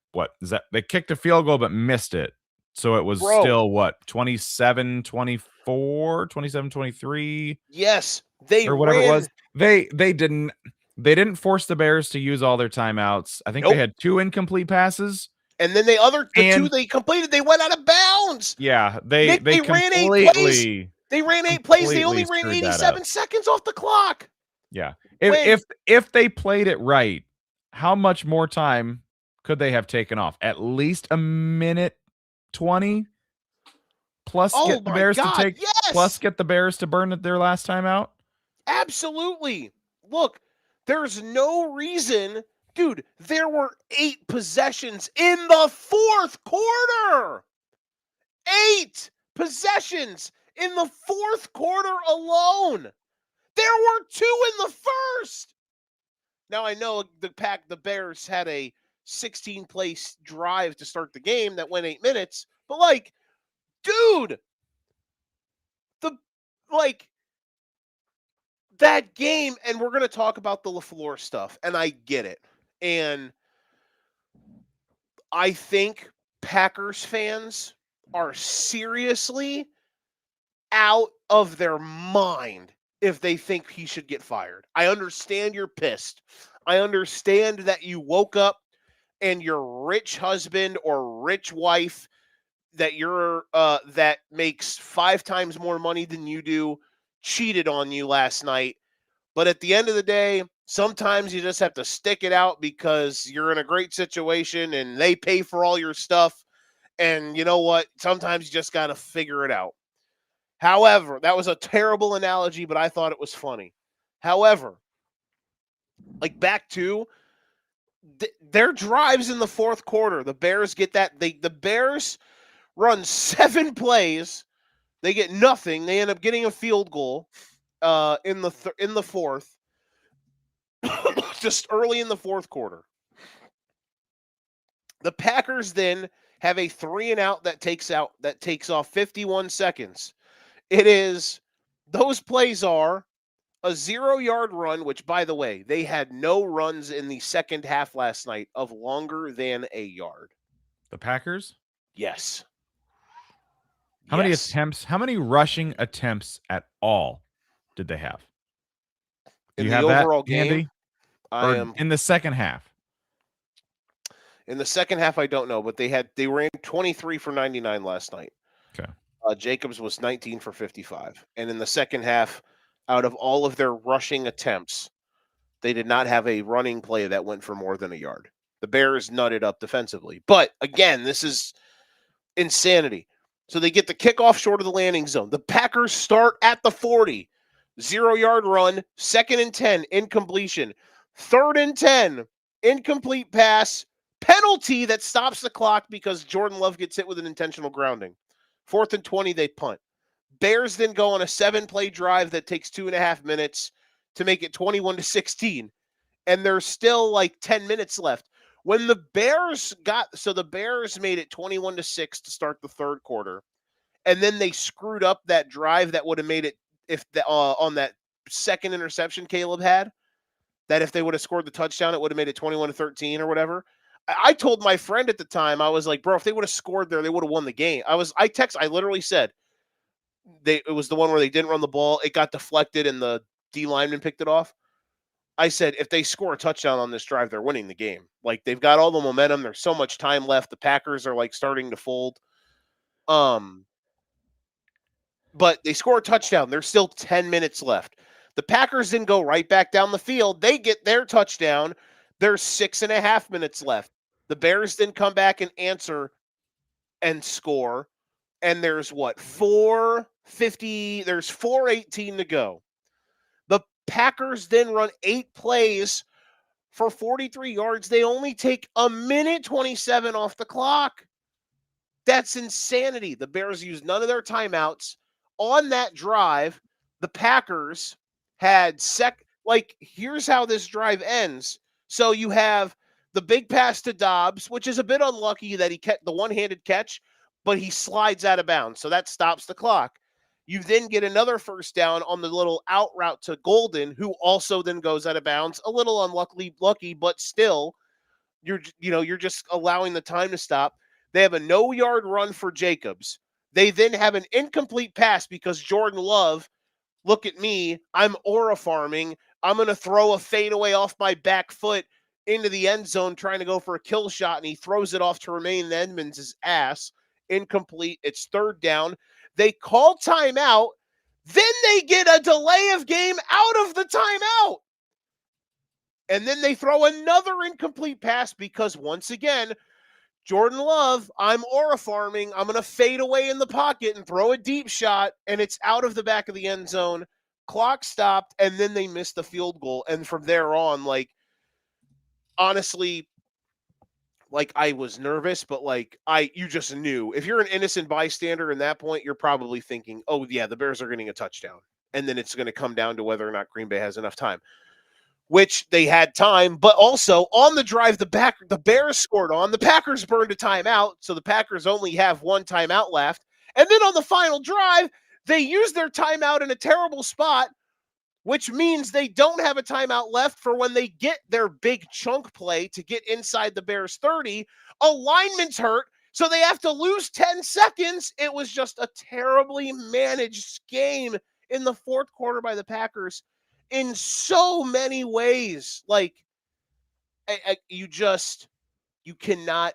they kicked a field goal but missed it. So it was still 27-24, 27-23. Yes, they or whatever it was. They didn't force the Bears to use all their timeouts. I think they had 2 incomplete passes. And then the 2 they completed, they went out of bounds. Yeah, they ran 8 plays. They ran 8 plays. They only ran 87 seconds off the clock. Yeah. If they played it right, how much more time could they have taken off? At least a minute 20? Plus get the Bears to burn their last time out? Absolutely. Look, there's no reason, dude. There were 8 possessions in the fourth quarter. 8 possessions in the fourth quarter alone. There were 2 in the first. Now I know the Bears had a 16-play drive to start the game that went 8 minutes, but like, dude, the like that game, and we're going to talk about the LaFleur stuff, and I get it. And I think Packers fans are seriously out of their mind if they think he should get fired. I understand you're pissed. I understand that you woke up and your rich husband or rich wife that makes 5 times more money than you do cheated on you last night. But at the end of the day, sometimes you just have to stick it out because you're in a great situation and they pay for all your stuff. And you know what? Sometimes you just got to figure it out. However, that was a terrible analogy, but I thought it was funny. However, like back to their drives in the fourth quarter, the Bears get that. The Bears run 7 plays. They get nothing. They end up getting a field goal in the fourth, just early in the fourth quarter. The Packers then have a 3-and-out that takes off 51 seconds. Those plays are a 0-yard run, which, by the way, they had no runs in the second half last night of longer than a yard. The Packers? Yes. How many attempts, how many rushing attempts at all did they have? Do in you the have that overall handy? game? In the second half? In the second half, I don't know, but they ran 23 for 99 last night. Okay. Jacobs was 19 for 55. And in the second half, out of all of their rushing attempts, they did not have a running play that went for more than a yard. The Bears nutted up defensively. But again, this is insanity. So they get the kickoff short of the landing zone. The Packers start at the 40. 0-yard run, 2nd and 10, incompletion. 3rd and 10, incomplete pass, penalty that stops the clock because Jordan Love gets hit with an intentional grounding. 4th and 20, they punt. Bears then go on a 7-play drive that takes 2.5 minutes to make it 21-16. And there's still like 10 minutes left. When the Bears made it 21-6 to start the third quarter. And then they screwed up that drive that would have made it on that second interception Caleb had, that if they would have scored the touchdown, it would have made it 21-13 or whatever. I told my friend at the time, I was like, bro, if they would have scored there, they would have won the game. I literally said, it was the one where they didn't run the ball. It got deflected and the D lineman picked it off. I said, if they score a touchdown on this drive, they're winning the game. Like, they've got all the momentum. There's so much time left. The Packers are like starting to fold. But they score a touchdown. There's still 10 minutes left. The Packers then go right back down the field. They get their touchdown. There's 6.5 minutes left. The Bears then come back and answer and score. And there's 4:50. There's 4:18 to go. The Packers then run 8 plays for 43 yards. They only take 1:27 off the clock. That's insanity. The Bears used none of their timeouts. On that drive, the Packers had here's how this drive ends. So you have the big pass to Dobbs, which is a bit unlucky that he kept the one-handed catch, but he slides out of bounds. So that stops the clock. You then get another first down on the little out route to Golden, who also then goes out of bounds. A little unlucky, but still, you're just allowing the time to stop. They have a no-yard run for Jacobs. They then have an incomplete pass because Jordan Love, look at me, I'm aura farming. I'm going to throw a fadeaway off my back foot into the end zone trying to go for a kill shot, and he throws it off to Romaine Edmonds' ass. Incomplete. It's 3rd down. They call timeout. Then they get a delay of game out of the timeout. And then they throw another incomplete pass because, once again, Jordan Love, I'm aura farming. I'm going to fade away in the pocket and throw a deep shot, and it's out of the back of the end zone. clock stopped, and then they missed the field goal. And from there on, like, honestly, like, I was nervous, but like, you just knew if you're an innocent bystander in that point, you're probably thinking, oh yeah, the Bears are getting a touchdown. And then it's going to come down to whether or not Green Bay has enough time, which they had time, but also on the drive, the Bears scored on, the Packers burned a timeout. So the Packers only have one timeout left. And then on the final drive, they used their timeout in a terrible spot, which means they don't have a timeout left for when they get their big chunk play to get inside the Bears 30. A lineman's hurt, so they have to lose 10 seconds. It was just a terribly managed game in the fourth quarter by the Packers in so many ways. Like, you cannot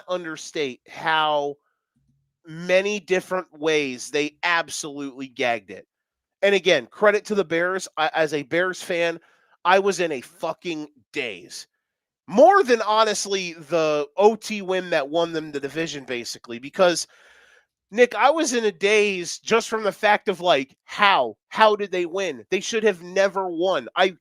understate how many different ways they absolutely gagged it. And again, credit to the Bears. As a Bears fan, I was in a fucking daze. More than, honestly, the OT win that won them the division, basically, because, Nick, I was in a daze just from the fact of, like, how did they win? They should have never won. I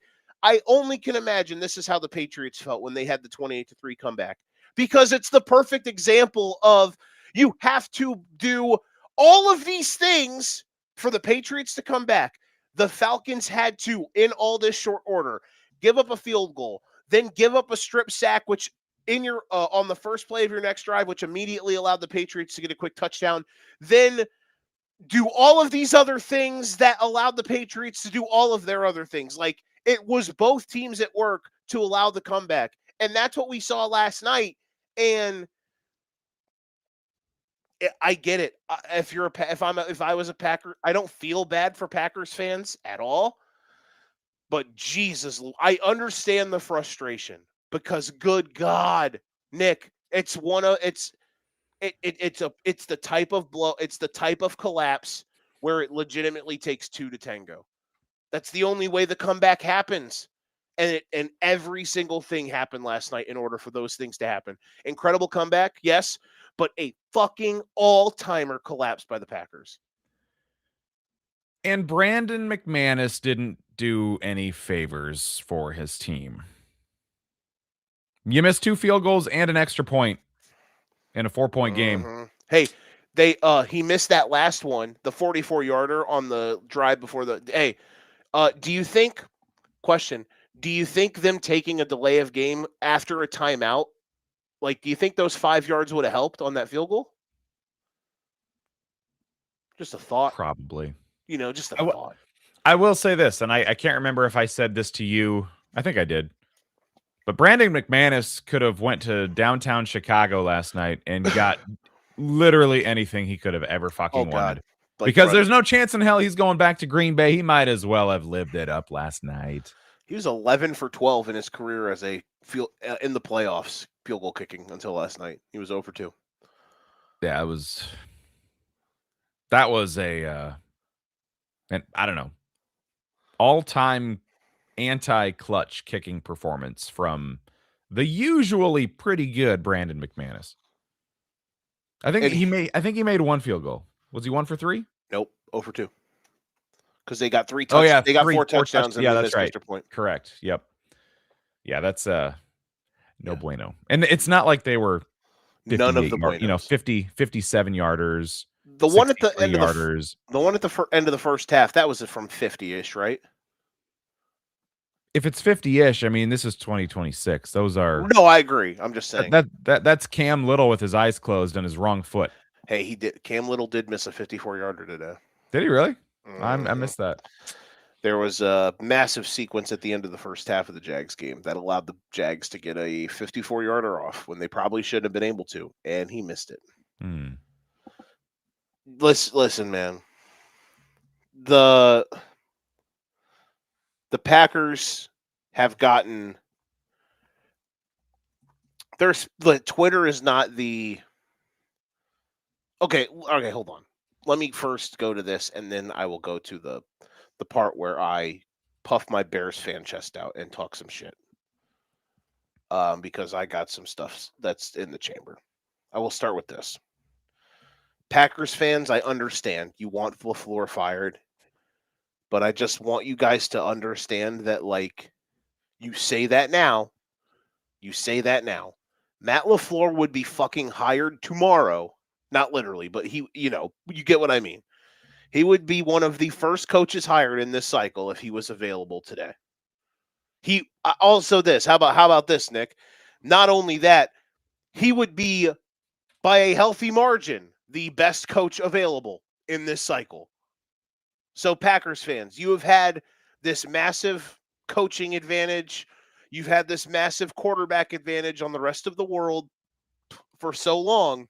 only can imagine this is how the Patriots felt when they had the 28-3 comeback, because it's the perfect example of you have to do all of these things for the Patriots to come back. The Falcons had to, in all this short order, give up a field goal, then give up a strip sack, which in your on the first play of your next drive, which immediately allowed the Patriots to get a quick touchdown, then do all of these other things that allowed the Patriots to do all of their other things. Like, it was both teams at work to allow the comeback. And that's what we saw last night. And I get it. If I was a Packer, I don't feel bad for Packers fans at all. But Jesus, I understand the frustration, because good God, Nick, it's the type of blow, it's the type of collapse where it legitimately takes two to tango. That's the only way the comeback happens. And every single thing happened last night in order for those things to happen. Incredible comeback, yes, but a fucking all-timer collapse by the Packers. And Brandon McManus didn't do any favors for his team. You missed 2 field goals and an extra point in a 4-point game. Hey, he missed that last one, the 44-yarder on the drive before the. Hey, do you think? Question: do you think them taking a delay of game after a timeout, like, do you think those 5 yards would have helped on that field goal? Just a thought. Probably. Just a thought. I will say this, and I can't remember if I said this to you. I think I did. But Brandon McManus could have went to downtown Chicago last night and got literally anything he could have ever fucking wanted. Like, because there's no chance in hell he's going back to Green Bay. He might as well have lived it up last night. He was 11 for 12 in his career as a in the playoffs field goal kicking until last night. He was 0 for 2. Yeah, that was a and I don't know, all-time anti-clutch kicking performance from the usually pretty good Brandon McManus. I think he made 1 field goal. Was he 1 for 3? Nope, 0 for 2. Because they got 3 touchdowns. Oh, yeah, they got 4 touchdowns. And yeah, that's right. Point. Correct. Yep. Yeah, that's no bueno. And it's not like they were none of the 57 yarders. The one at the end yarders. The one at the end of the first half, that was from 50-ish, right? If it's 50-ish, I mean, this is 2026. Those are. No, I agree. I'm just saying that's Cam Little with his eyes closed and his wrong foot. Hey, Cam Little did miss a 54-yarder today. Did he really? I missed that. There was a massive sequence at the end of the first half of the Jags game that allowed the Jags to get a 54-yarder off when they probably shouldn't have been able to, and he missed it. Listen, man. The Packers have gotten. Twitter is not the. Okay, hold on. Let me first go to this, and then I will go to the part where I puff my Bears fan chest out and talk some shit. Because I got some stuff that's in the chamber. I will start with this. Packers fans, I understand. You want LaFleur fired. But I just want you guys to understand that, like, you say that now, you say that now. Matt LaFleur would be fucking hired tomorrow. Not literally, but you get what I mean. He would be one of the first coaches hired in this cycle if he was available today. He also this. How about this, Nick? Not only that, he would be by a healthy margin the best coach available in this cycle. So Packers fans, you have had this massive coaching advantage. You've had this massive quarterback advantage on the rest of the world for so long.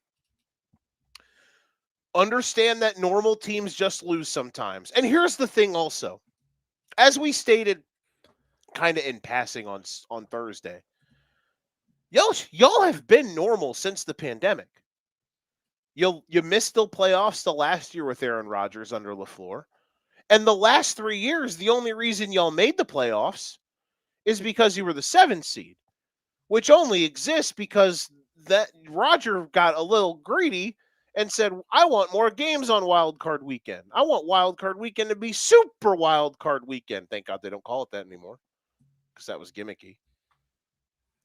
Understand that normal teams just lose sometimes. And here's the thing also. As we stated kind of in passing on Thursday, y'all have been normal since the pandemic. You missed the playoffs the last year with Aaron Rodgers under LaFleur. And the last 3 years, the only reason y'all made the playoffs is because you were the 7th seed, which only exists because that Roger got a little greedy and said, I want more games on Wild Card Weekend. I want Wild Card Weekend to be Super Wild Card Weekend. Thank God they don't call it that anymore because that was gimmicky.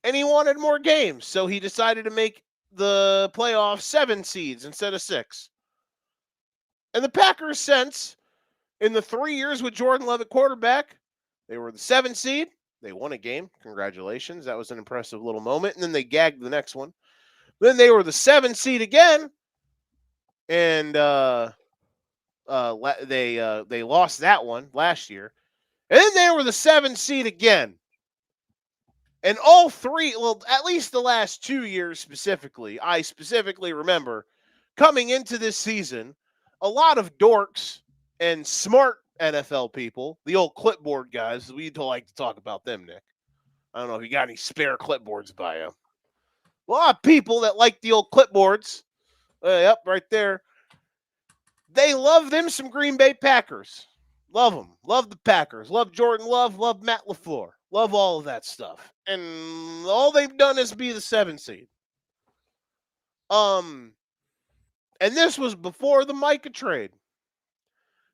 And he wanted more games, so he decided to make the playoffs 7 seeds instead of 6. And the Packers, since in the 3 years with Jordan Love at quarterback, they were the 7th seed. They won a game. Congratulations. That was an impressive little moment. And then they gagged the next one. Then they were the 7th seed again. And they lost that one last year. And then they were the 7th seed again. And all three, well, at least the last 2 years specifically, I specifically remember coming into this season, a lot of dorks and smart NFL people, the old clipboard guys, we don't like to talk about them, Nick. I don't know if you got any spare clipboards by you. A lot of people that like the old clipboards, yep, right there, they love them some Green Bay Packers. Love them. Love the Packers. Love Jordan Love. Love Matt LaFleur. Love all of that stuff. And all they've done is be the 7th seed. And this was before the Micah trade.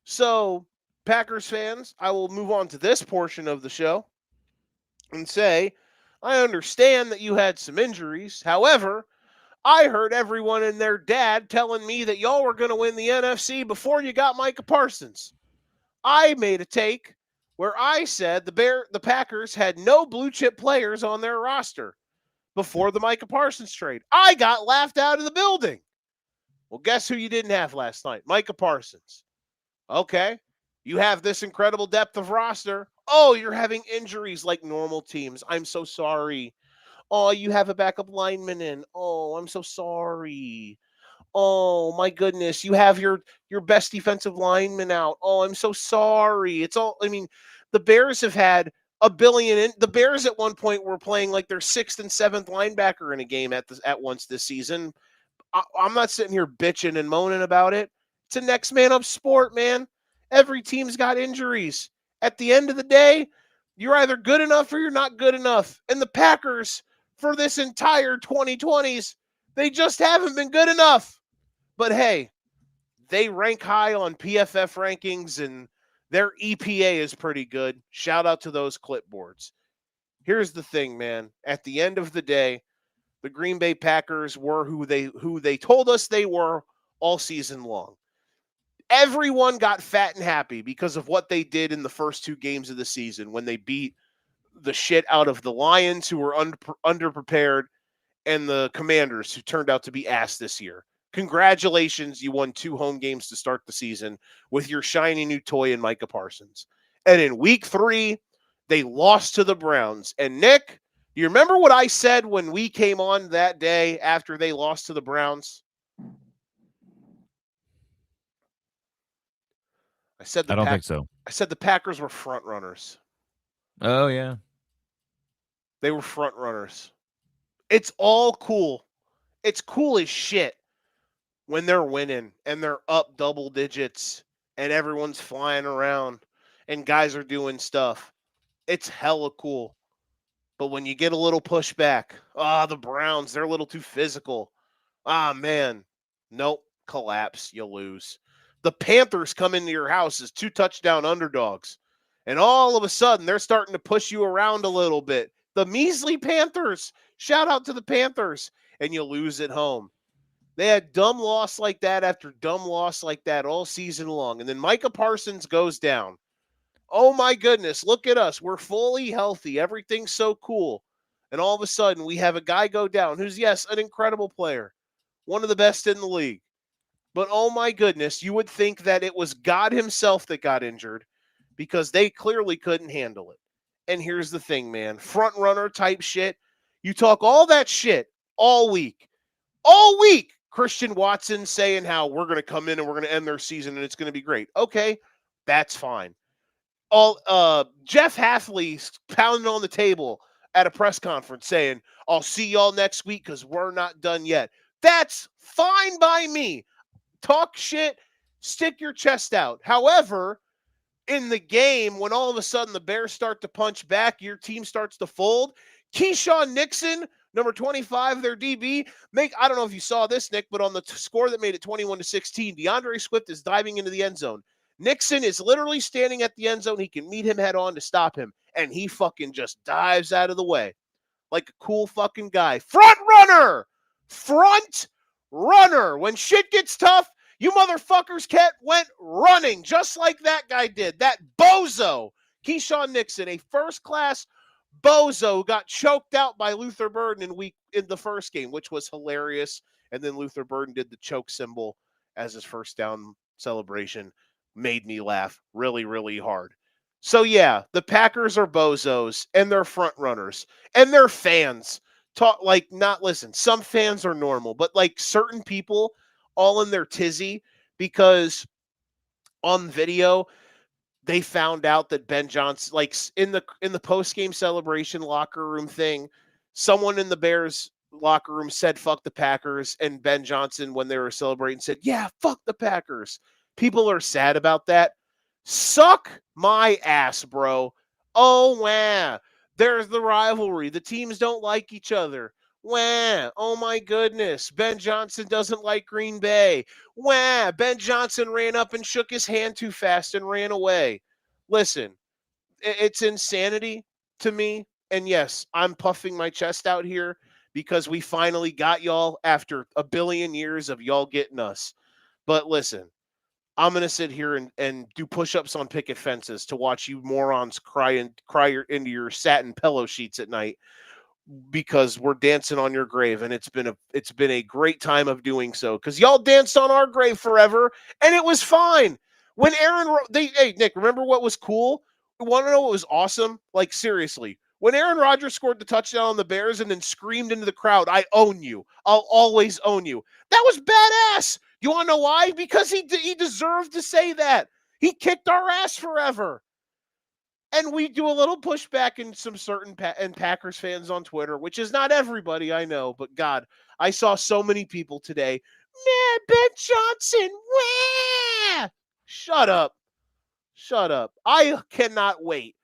So, Packers fans, I will move on to this portion of the show and say, I understand that you had some injuries. However, I heard everyone and their dad telling me that y'all were going to win the NFC before you got Micah Parsons. I made a take where I said the Packers had no blue chip players on their roster before the Micah Parsons trade. I got laughed out of the building. Well, guess who you didn't have last night? Micah Parsons. Okay. You have this incredible depth of roster. Oh, you're having injuries like normal teams. I'm so sorry. Oh, you have a backup lineman in. Oh, I'm so sorry. Oh my goodness, you have your best defensive lineman out. Oh, I'm so sorry. It's all. I mean, the Bears have had a billion. The Bears at one point were playing like their 6th and 7th linebacker in a game at once this season. I'm not sitting here bitching and moaning about it. It's a next man up sport, man. Every team's got injuries. At the end of the day, you're either good enough or you're not good enough. And the Packers, for this entire 2020s, they just haven't been good enough. But hey, they rank high on PFF rankings and their EPA is pretty good. Shout out to those clipboards. Here's the thing, man. At the end of the day, the Green Bay Packers were who they told us they were all season long. Everyone got fat and happy because of what they did in the first 2 games of the season when they beat the shit out of the Lions, who were underprepared, and the Commanders, who turned out to be ass this year. Congratulations, you won 2 home games to start the season with your shiny new toy in Micah Parsons. And in week 3, they lost to the Browns. And Nick, do you remember what I said when we came on that day after they lost to the Browns? I don't think so. I said the Packers were front runners. Oh, yeah. They were front runners. It's all cool. It's cool as shit when they're winning and they're up double digits and everyone's flying around and guys are doing stuff. It's hella cool. But when you get a little pushback, the Browns, they're a little too physical. Man, nope, collapse, you lose. the Panthers come into your house as 2-touchdown underdogs. And all of a sudden, they're starting to push you around a little bit. The measly Panthers. Shout out to the Panthers. And you lose at home. They had dumb loss like that after dumb loss like that all season long. And then Micah Parsons goes down. Oh my goodness, look at us. We're fully healthy. Everything's so cool. And all of a sudden, we have a guy go down who's, yes, an incredible player, one of the best in the league. But oh my goodness, you would think that it was God himself that got injured because they clearly couldn't handle it. And here's the thing, man, front runner type shit. You talk all that shit all week. All week, Christian Watson saying how we're going to come in and we're going to end their season and it's going to be great. Okay, that's fine. Jeff Halfley pounding on the table at a press conference saying, I'll see y'all next week because we're not done yet. That's fine by me. Talk shit, stick your chest out. However, in the game, when all of a sudden the Bears start to punch back, your team starts to fold. Keyshawn Nixon, number 25, their DB, I don't know if you saw this, Nick, but on the score that made it 21-16, DeAndre Swift is diving into the end zone. Nixon is literally standing at the end zone. He can meet him head on to stop him, and he fucking just dives out of the way like a cool fucking guy. Front runner! Front runner! When shit gets tough, you motherfuckers went running just like that guy did. That bozo, Keyshawn Nixon, a first-class bozo, got choked out by Luther Burden in the first game, which was hilarious. And then Luther Burden did the choke symbol as his first down celebration. Made me laugh really, really hard. So yeah, the Packers are bozos and they're front runners and they're fans. Some fans are normal, but like certain people all in their tizzy because on video they found out that Ben Johnson, like in the post-game celebration locker room thing, someone in the Bears locker room said fuck the Packers, and Ben Johnson, when they were celebrating, said, yeah, fuck the Packers. People are sad about that. Suck my ass, bro. Oh, wow. There's the rivalry. The teams don't like each other. Wah. Oh my goodness. Ben Johnson doesn't like Green Bay. Wah. Ben Johnson ran up and shook his hand too fast and ran away. Listen, it's insanity to me. And yes, I'm puffing my chest out here because we finally got y'all after a billion years of y'all getting us. But listen, I'm going to sit here and do push-ups on picket fences to watch you morons cry into your satin pillow sheets at night because we're dancing on your grave, and it's been a great time of doing so because y'all danced on our grave forever and it was fine. When hey Nick, remember what was cool? You want to know what was awesome? Like seriously, when Aaron Rodgers scored the touchdown on the Bears and then screamed into the crowd, "I own you. I'll always own you." That was badass. You want to know why? Because he deserved to say that. He kicked our ass forever. And we do a little pushback in some certain Packers fans on Twitter, which is not everybody, I know, but God, I saw so many people today. Man, Ben Johnson, wah! Shut up. Shut up. I cannot wait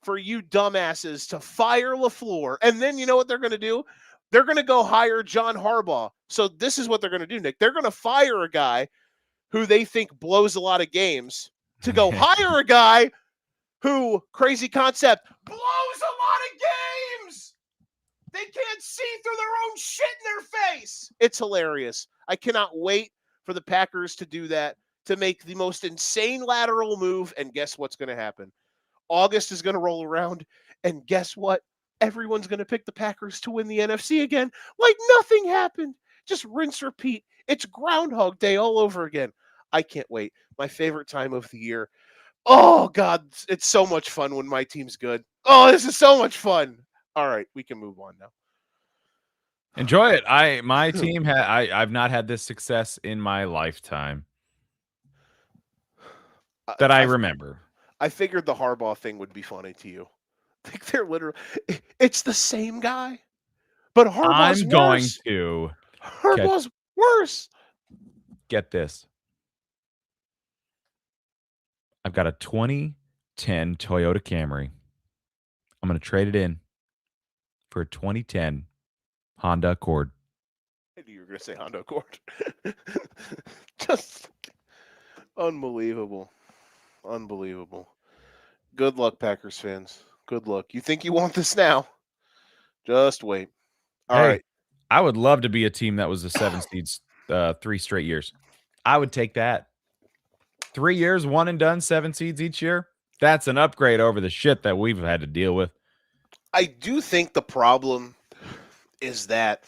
for you dumbasses to fire LaFleur. And then you know what they're going to do? They're going to go hire John Harbaugh. So this is what they're going to do, Nick. They're going to fire a guy who they think blows a lot of games to go hire a guy who, crazy concept, blows a lot of games. They can't see through their own shit in their face. It's hilarious. I cannot wait for the Packers to do that, to make the most insane lateral move. And guess what's going to happen? August is going to roll around. And guess what? Everyone's going to pick the Packers to win the NFC again. Like nothing happened. Just rinse, repeat. It's Groundhog Day all over again. I can't wait. My favorite time of the year. Oh, God, it's so much fun when my team's good. Oh, this is so much fun. All right, we can move on now. Enjoy it. My team I've not had this success in my lifetime that I remember. I figured the Harbaugh thing would be funny to you. Like they're literally, it's the same guy, but Harbaugh's I'm going worse. to Harbaugh's worse. Get this. I've got a 2010 Toyota Camry. I'm going to trade it in for a 2010 Honda Accord. I knew you were going to say Honda Accord. Just, Unbelievable. Unbelievable. Good luck, Packers fans. Good luck. You think you want this now? Just wait. All Hey, right. I would love to be a team that was a 7 seeds 3 straight years. I would take that. 3 years, one and done, 7 seeds each year. That's an upgrade over the shit that we've had to deal with. I do think the problem is that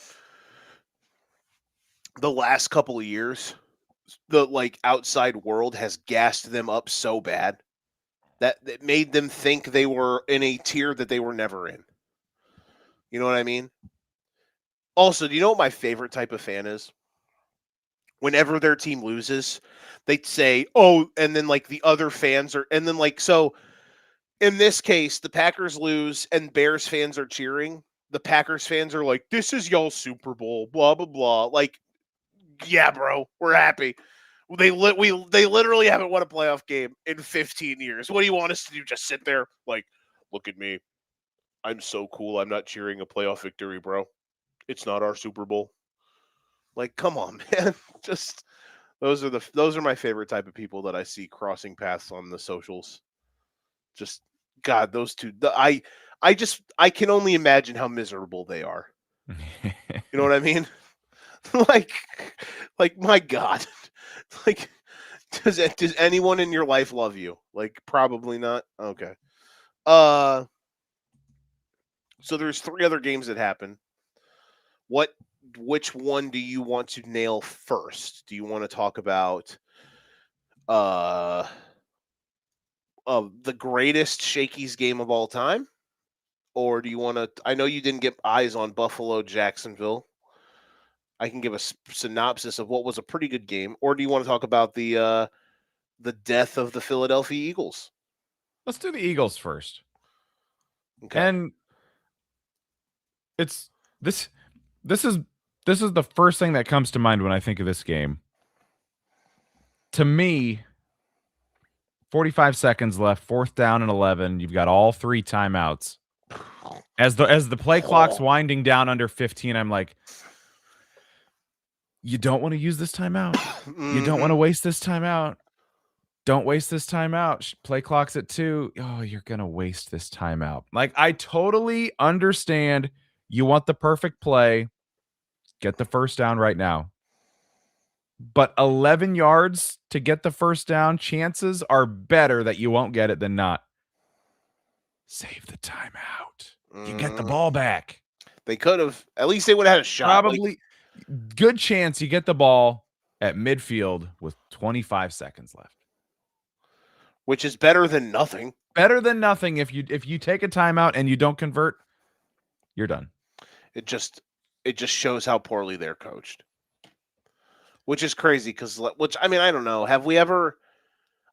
the last couple of years, the outside world has gassed them up so bad that it made them think they were in a tier that they were never in. You know what I mean? Also, do you know what my favorite type of fan is? Whenever their team loses, they'd say, "Oh," and then the other fans are, and then so in this case, the Packers lose and Bears fans are cheering. The Packers fans are like, "This is y'all's Super Bowl," blah blah blah. Yeah, bro, we're happy. They literally haven't won a playoff game in 15 years. What do you want us to do? Just sit there? Look at me. I'm so cool. I'm not cheering a playoff victory, bro. It's not our Super Bowl. Come on, man. Just those are my favorite type of people that I see crossing paths on the socials. Just God, those two. I can only imagine how miserable they are. You know what I mean? like my God. like does anyone in your life love you? Probably not. Okay. Uh so there's 3 other games that happen. Which one do you want to nail first? Do you want to talk about uh the greatest Shakey's game of all time? Or do you want to? I know you didn't get eyes on Buffalo Jacksonville. I can give a synopsis of what was a pretty good game. Or do you want to talk about the death of the Philadelphia Eagles? Let's do the Eagles first. Okay. And it's this this is this is the first thing that comes to mind when I think of this game. To me, 45 seconds left, 4th down and 11. You've got all 3 timeouts. As the play clock's winding down under 15, I'm like, you don't want to use this timeout. You don't want to waste this timeout. Don't waste this timeout. Play clock's at 2. Oh, you're going to waste this timeout. I totally understand you want the perfect play. Get the first down right now. But 11 yards to get the first down, chances are better that you won't get it than not. Save the timeout. You get the ball back. They could have. At least they would have had a shot. Probably good chance you get the ball at midfield with 25 seconds left. Which is better than nothing. Better than nothing. If you take a timeout and you don't convert, you're done. It just shows how poorly they're coached. Which is crazy I mean, I don't know. Have we ever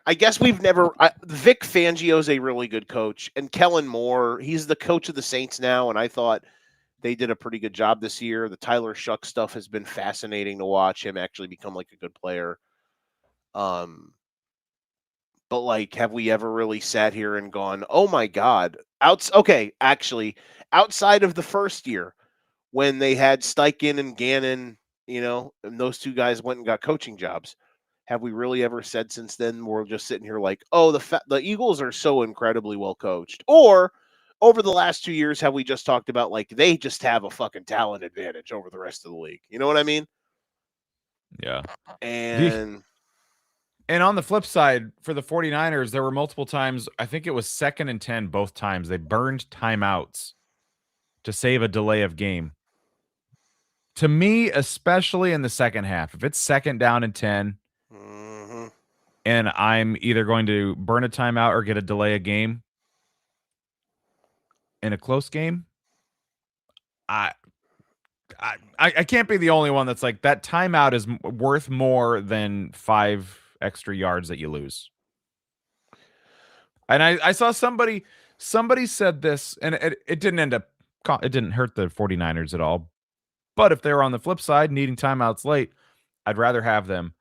I guess we've never Vic Fangio's a really good coach, and Kellen Moore, he's the coach of the Saints now, and I thought they did a pretty good job this year. The Tyler Shuck stuff has been fascinating to watch him actually become a good player. But have we ever really sat here and gone, "Oh my God"? Actually, outside of the first year when they had Steichen and Gannon, and those 2 guys went and got coaching jobs, have we really ever said since then we're just sitting here "Oh, the Eagles are so incredibly well coached"? Or over the last 2 years, have we just talked about they just have a fucking talent advantage over the rest of the league? You know what I mean? Yeah. And on the flip side, for the 49ers, there were multiple times, I think it was 2nd and 10 both times, they burned timeouts to save a delay of game. To me, especially in the second half, if it's 2nd down and 10, and I'm either going to burn a timeout or get a delay of game in a close game, I can't be the only one that's like, that timeout is worth more than 5 extra yards that you lose. And I saw somebody said this, and it didn't end up, it didn't hurt the 49ers at all. But if they were on the flip side, needing timeouts late, I'd rather have them.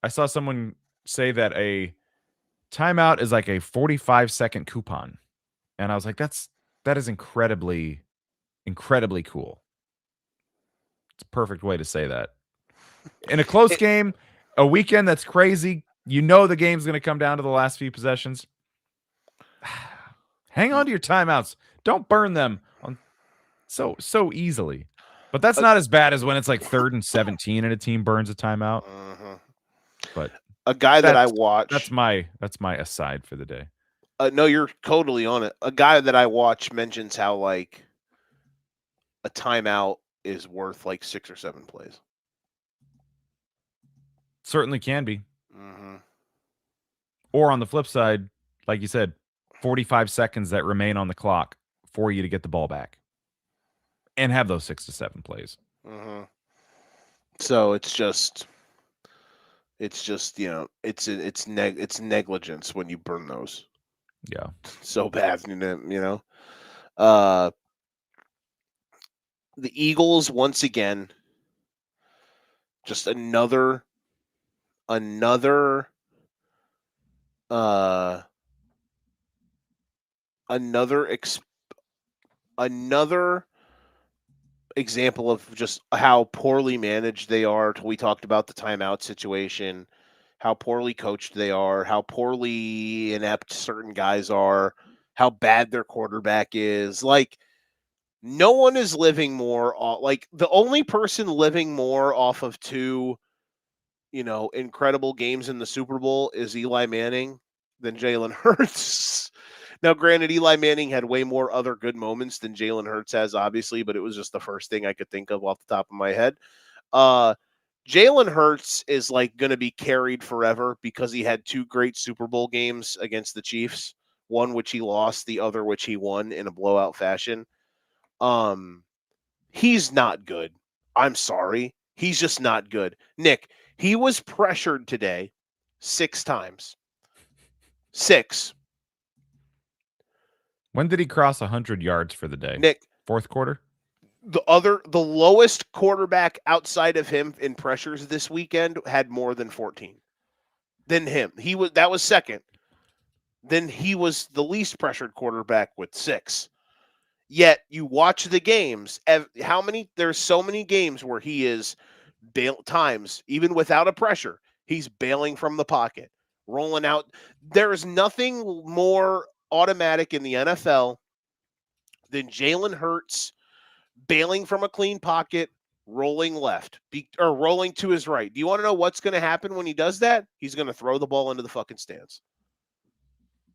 I saw someone say that a timeout is like a 45-second coupon. And I was like, that is incredibly, incredibly cool. It's a perfect way to say that. In a close game, A weekend that's crazy. You know the game's going to come down to the last few possessions. Hang on to your timeouts. Don't burn them on so easily. But that's A, not as bad as when it's like 3rd and 17 and a team burns a timeout. mhm. But A guy that I that's watch. that's my aside for the day. No, you're totally on it. A guy that I watch mentions how like a timeout is worth like 6 or 7 plays. Certainly can be. Hmm. Or on the flip side, like you said, 45 seconds that remain on the clock for you to get the ball back and have those 6 to 7 plays. Hmm. So it's just it's negligence when you burn those Yeah. so bad. Uh, the Eagles once again, just another uh another ex- another example of just how poorly managed they are. We talked about the timeout situation, how poorly coached they are, how poorly inept certain guys are, how bad their quarterback is. Like no one is living more like the only person living more off of two, incredible games in the Super Bowl is Eli Manning than Jalen Hurts. Now, granted, Eli Manning had way more other good moments than Jalen Hurts has, obviously, but it was just the first thing I could think of off the top of my head. Uh, Jalen Hurts is like going to be carried forever because he had two great Super Bowl games against the Chiefs, one which he lost, the other which he won in a blowout fashion. Um, he's not good. I'm sorry. He's just not good. Nick, he was pressured today 6 times. 6. When did he cross 100 yards for the day? Nick, 4th quarter? the lowest quarterback outside of him in pressures this weekend had more than 14 than him. That was second. Then he was the least pressured quarterback with 6. Yet you watch the games. There's so many games where he is times, even without a pressure, he's bailing from the pocket, rolling out. There is nothing more automatic in the NFL than Jalen Hurts bailing from a clean pocket, rolling left, or rolling to his right. Do you want to know what's going to happen when he does that? He's going to throw the ball into the fucking stands.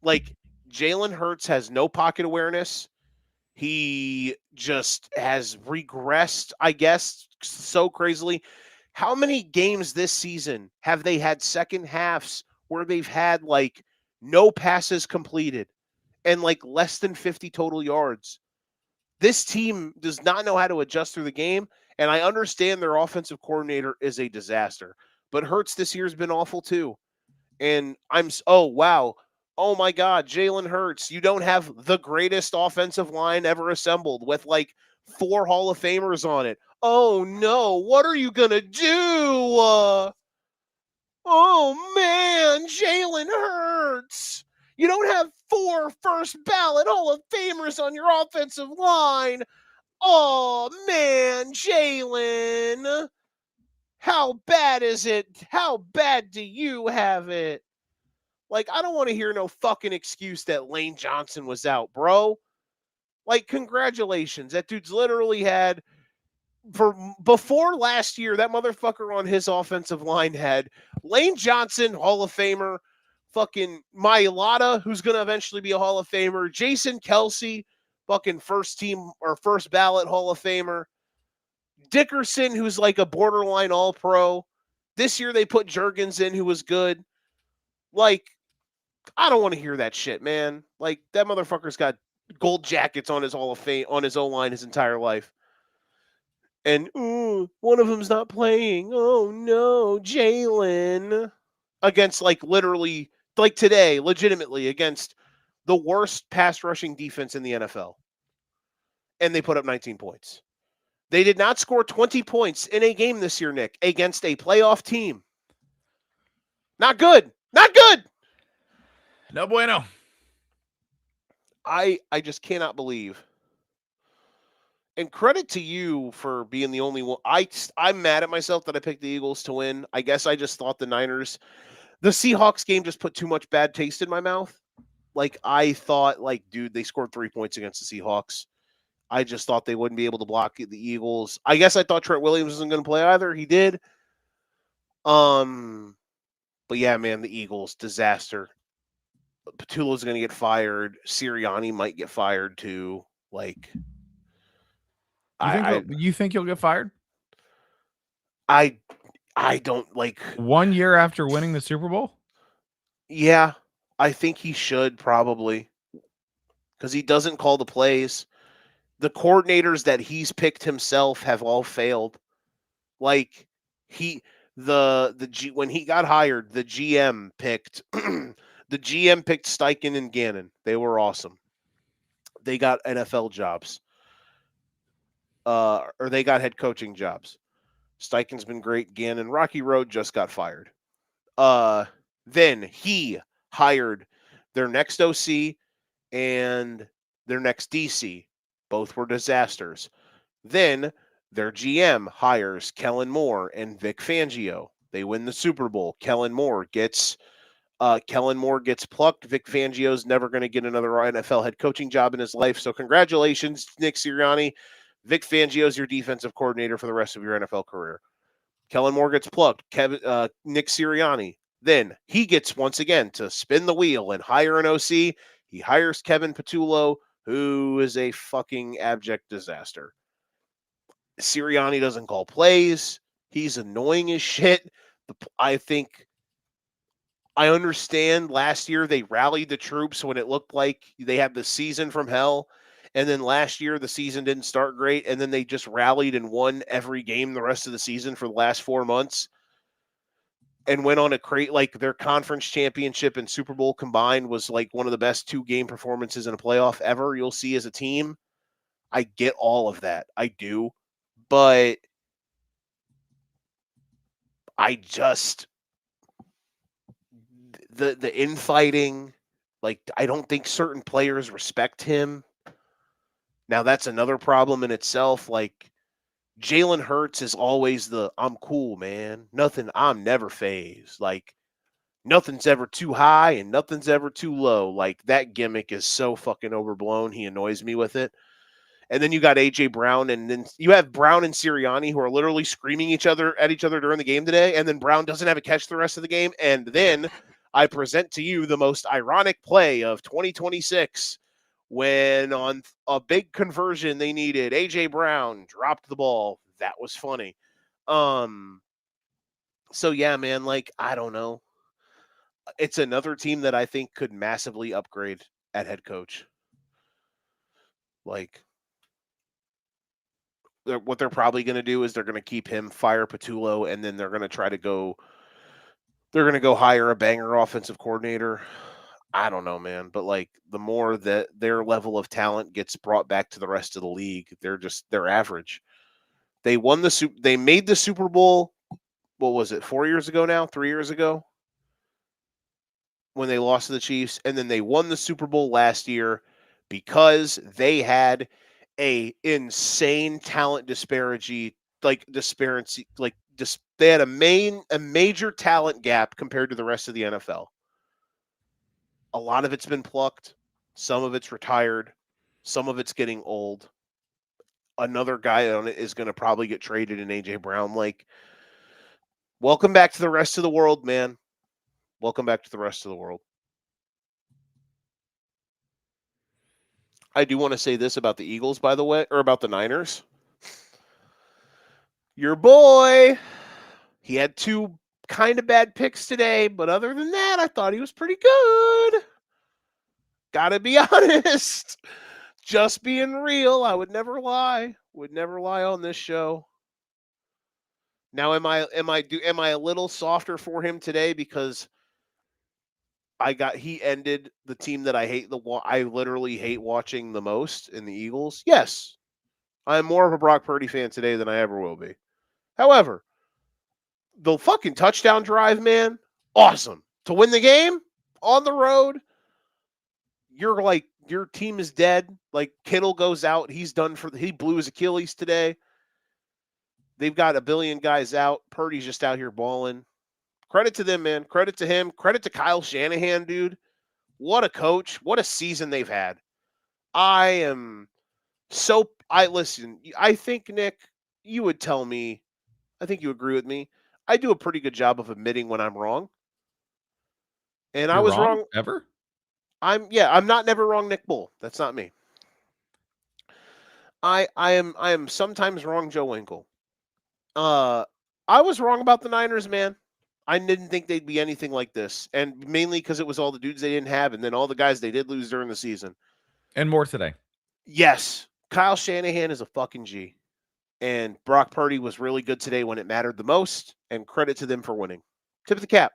Like, Jalen Hurts has no pocket awareness. He just has regressed, I guess, so crazily. How many games this season have they had second halves where they've had like no passes completed and like less than 50 total yards? This team does not know how to adjust through the game, and I understand their offensive coordinator is a disaster, but Hurts this year's been awful too. And oh wow, oh my God, Jalen Hurts, you don't have the greatest offensive line ever assembled with like 4 Hall of Famers on it. Oh no, what are you gonna do? Oh man, Jalen Hurts. You don't have 4 first ballot Hall of Famers on your offensive line. Oh man, Jalen. How bad is it? How bad do you have it? Like, I don't want to hear no fucking excuse that Lane Johnson was out, bro. Like, congratulations. That dude's literally had for before last year, that motherfucker on his offensive line had Lane Johnson, Hall of Famer, fucking Mailata, who's gonna eventually be a Hall of Famer, Jason Kelsey, fucking first team or first ballot Hall of Famer, Dickerson, who's like a borderline all pro. This year they put Jurgens in, who was good. Like, I don't want to hear that shit, man. Like that motherfucker's got gold jackets on his Hall of Fame on his O line his entire life. And ooh, one of them's not playing. Oh no, Jalen. Against like literally like today, legitimately against the worst pass rushing defense in the NFL. And they put up 19 points. They did not score 20 points in a game this year, Nick, against a playoff team. Not good. Not good. No bueno. I just cannot believe And credit to you for being the only one. I'm mad at myself that I picked the Eagles to win. I guess I just thought the Seahawks game just put too much bad taste in my mouth. Like I thought, like, dude, they scored 3 points against the Seahawks. I just thought they wouldn't be able to block the Eagles. I guess I thought Trent Williams wasn't going to play either. He did. Um, but yeah, man, the Eagles disaster. Petula's going to get fired. Sirianni might get fired too. Like, I, You think he'll get fired? I, I don't like. 1 year after winning the Super Bowl? Yeah, I think he should probably because he doesn't call the plays. The coordinators that he's picked himself have all failed. Like he when he got hired, the GM picked Steichen and Gannon. They were awesome. They got NFL jobs. Or they got head coaching jobs. Steichen's been great. Gannon, Rocky Road just got fired. Then he hired their next OC and their next DC. Both were disasters. Then their GM hires Kellen Moore and Vic Fangio. They win the Super Bowl. Kellen Moore gets plucked. Vic Fangio's never going to get another NFL head coaching job in his life. So congratulations, Nick Sirianni. Vic Fangio's your defensive coordinator for the rest of your NFL career. Kellen Moore gets plucked. Nick Sirianni. Then he gets once again to spin the wheel and hire an OC. He hires Kevin Patullo, who is a fucking abject disaster. Sirianni doesn't call plays. He's annoying as shit. I understand last year they rallied the troops when it looked like they had the season from hell. And then last year the season didn't start great. And then they just rallied and won every game the rest of the season for the last 4 months. And went on like their conference championship and Super Bowl combined was like one of the best 2-game performances in a playoff ever you'll see as a team. I get all of that. I do. But I just the infighting, like I don't think certain players respect him. Now that's another problem in itself. Like Jalen Hurts is always I'm cool, man. I'm never phased. Like nothing's ever too high and nothing's ever too low. Like that gimmick is so fucking overblown. He annoys me with it. And then you got AJ Brown, and then you have Brown and Sirianni who are literally screaming at each other during the game today. And then Brown doesn't have a catch the rest of the game. And then I present to you the most ironic play of 2026 when on a big conversion they needed, AJ Brown dropped the ball. That was funny. So yeah, man, like I don't know. It's another team that I think could massively upgrade at head coach. Like what they're probably going to do is they're going to keep him, fire Patullo, and then they're going to go hire a banger offensive coordinator. I don't know, man, but like the more that their level of talent gets brought back to the rest of the league, they're average. They made the Super Bowl. What was it? 4 years ago now? 3 years ago? When they lost to the Chiefs, and then they won the Super Bowl last year because they had a insane talent disparity, they had a major talent gap compared to the rest of the NFL. A lot of it's been plucked, some of it's retired, some of it's getting old. Another guy on it is going to probably get traded in AJ Brown. Like, welcome back to the rest of the world, man. Welcome back to the rest of the world. I do want to say this about the Eagles, by the way, or about the Niners. Your boy, he had 2 kind of bad picks today, but other than that, I thought he was pretty good. Gotta be honest. Just being real. I would never lie. Would never lie on this show. Now, am I a little softer for him today because he ended the team that I literally hate watching the most in the Eagles? Yes. I'm more of a Brock Purdy fan today than I ever will be. However, the fucking touchdown drive, man, awesome. To win the game on the road, you're like your team is dead. Like Kittle goes out, he's done he blew his Achilles today. They've got a billion guys out. Purdy's just out here balling. Credit to them, man. Credit to him. Credit to Kyle Shanahan, dude. What a coach. What a season they've had. I listen, I think, Nick, you would tell me, I think you agree with me. I do a pretty good job of admitting when I'm wrong. And I You're was wrong wrong. ever? I'm not never wrong, Nick Bull. That's not me. I am sometimes wrong, Joe Winkle. Uh I was wrong about the Niners, man. I didn't think they'd be anything like this. And mainly because it was all the dudes they didn't have and then all the guys they did lose during the season. And more today. Yes, Kyle Shanahan is a fucking G. And Brock Purdy was really good today when it mattered the most. And credit to them for winning. Tip of the cap.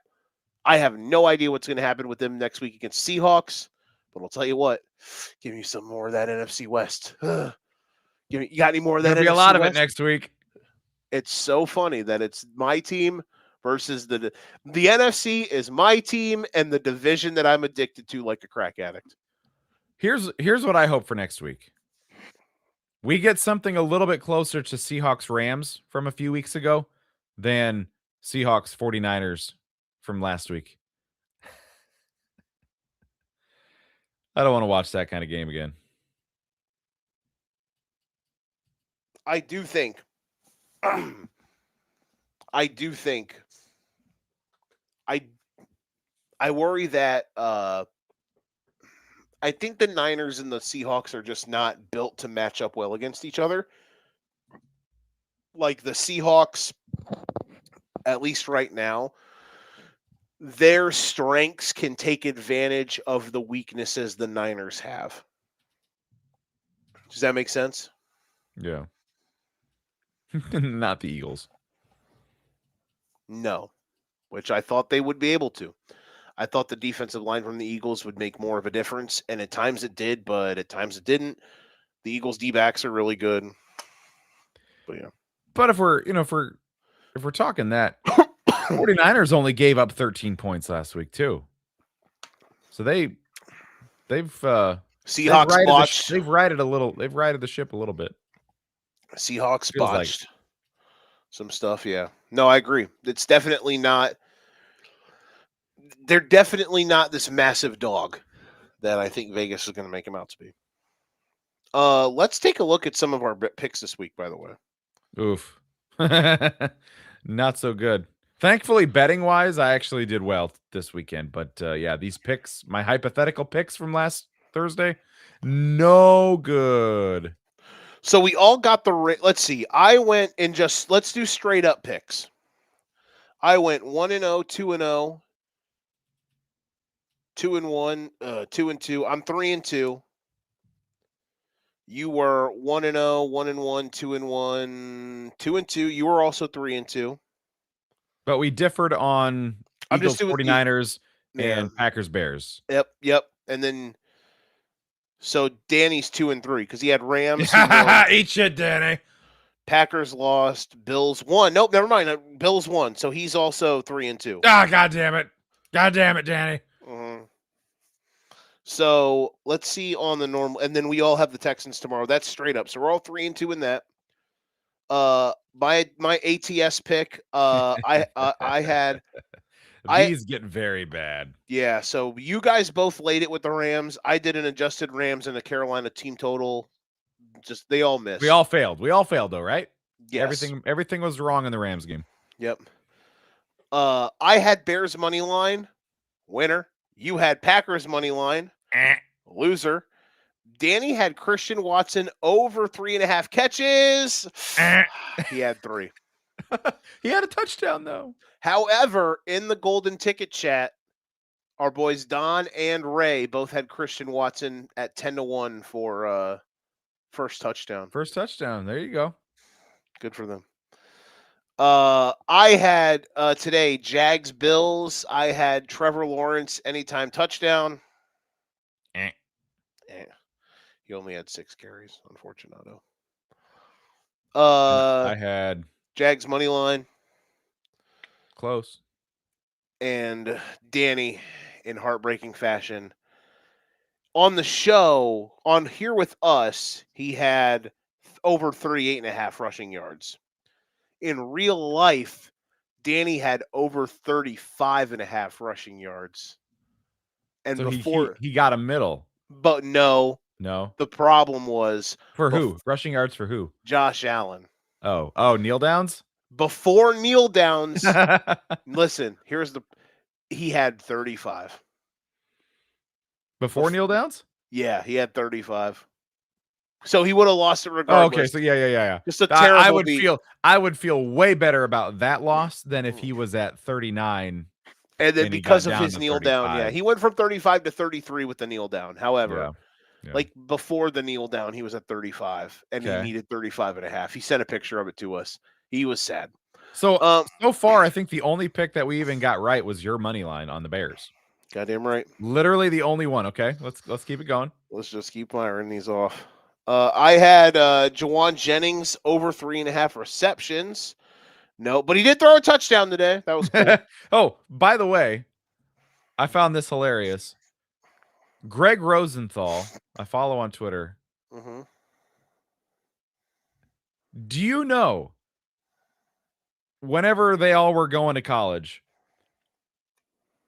I have no idea what's going to happen with them next week against Seahawks. But I'll tell you what, give me some more of that NFC West. You got any more of that Gonna be a NFC lot of it West? next week. It's so funny that it's my team versus the NFC is my team and the division that I'm addicted to like a crack addict. Here's what I hope for next week. We get something a little bit closer to Seahawks Rams from a few weeks ago than Seahawks 49ers from last week. I don't want to watch that kind of game again. I do think I I worry that I think the Niners and the Seahawks are just not built to match up well against each other. Like the Seahawks, at least right now, their strengths can take advantage of the weaknesses the Niners have. Does that make sense? Yeah. Not the Eagles. No, which I thought they would be able to. I thought the defensive line from the Eagles would make more of a difference, and at times it did, but at times it didn't. The Eagles D-backs are really good. But yeah. But if we're talking that, 49ers only gave up 13 points last week too. So they've Seahawks botched. They've righted the ship a little bit. Seahawks Feels like botched some stuff, yeah. No, I agree. It's definitely not. They're definitely not this massive dog that I think Vegas is going to make them out to be. Let's take a look at some of our picks this week, by the way. Oof. Not so good. Thankfully, betting wise, I actually did well this weekend. But yeah, these picks, my hypothetical picks from last Thursday, no good. So we all got let's see. I went and let's do straight up picks. I went 1-0, 2-0, 2-1, 2-2. I'm 3-2. You were 1-0, 1-1, 2-1, 2-2. You were also 3-2. But we differed on Eagles, 49ers, and Packers, Bears. Yep. And then, so Danny's 2-3 because he had Rams. Eat shit, Danny. Packers lost. Bills won. Nope, never mind. Bills won. So he's also 3-2. Ah, God damn it, Danny. Mm-hmm. So let's see on the normal, and then we all have the Texans tomorrow. That's straight up. So we're all 3-2 in that. My ATS pick. I had. These get very bad. Yeah, so you guys both laid it with the Rams. I did an adjusted Rams and a Carolina team total. Just they all missed. We all failed. Though, right? Yes. Everything was wrong in the Rams game. Yep. I had Bears money line, winner. You had Packers money line, loser. Danny had Christian Watson over 3.5 catches. He had 3. He had a touchdown though. However, in the golden ticket chat, our boys Don and Ray both had Christian Watson at 10-1 for first touchdown. First touchdown. There you go. Good for them. I had today Jags Bills. I had Trevor Lawrence anytime touchdown. He only had 6 carries, unfortunately. I had Jags money line. Close. And Danny, in heartbreaking fashion, On the show, on Here With Us, he had over 38.5 rushing yards. In real life, Danny had over 35.5 rushing yards. And So he before, he got a middle. but no, No. the problem was For who? Rushing yards for who? Josh Allen. Oh, kneel downs? Before kneel downs, listen, he had 35. Before kneel downs? Yeah, he had 35. So he would have lost it Oh, okay. regardless. So yeah. Just a I terrible would beat. I would feel way better about that loss than if he was at 39 And then and he got because of down his to kneel down, 35. he went from 35 to 33 with the kneel down. However, Yeah. like before the kneel down, he was at 35 and he Okay. needed 35.5. He sent a picture of it to us. He was sad. So far, I think the only pick that we even got right was your money line on the Bears. Goddamn right. Literally the only one. Okay, let's keep it going. Let's just keep firing these off. I had Jawan Jennings over 3.5 receptions. No, but he did throw a touchdown today. That was cool. Oh, by the way, I found this hilarious. Greg Rosenthal, I follow on Twitter. Mm-hmm. Do you know whenever they all were going to college,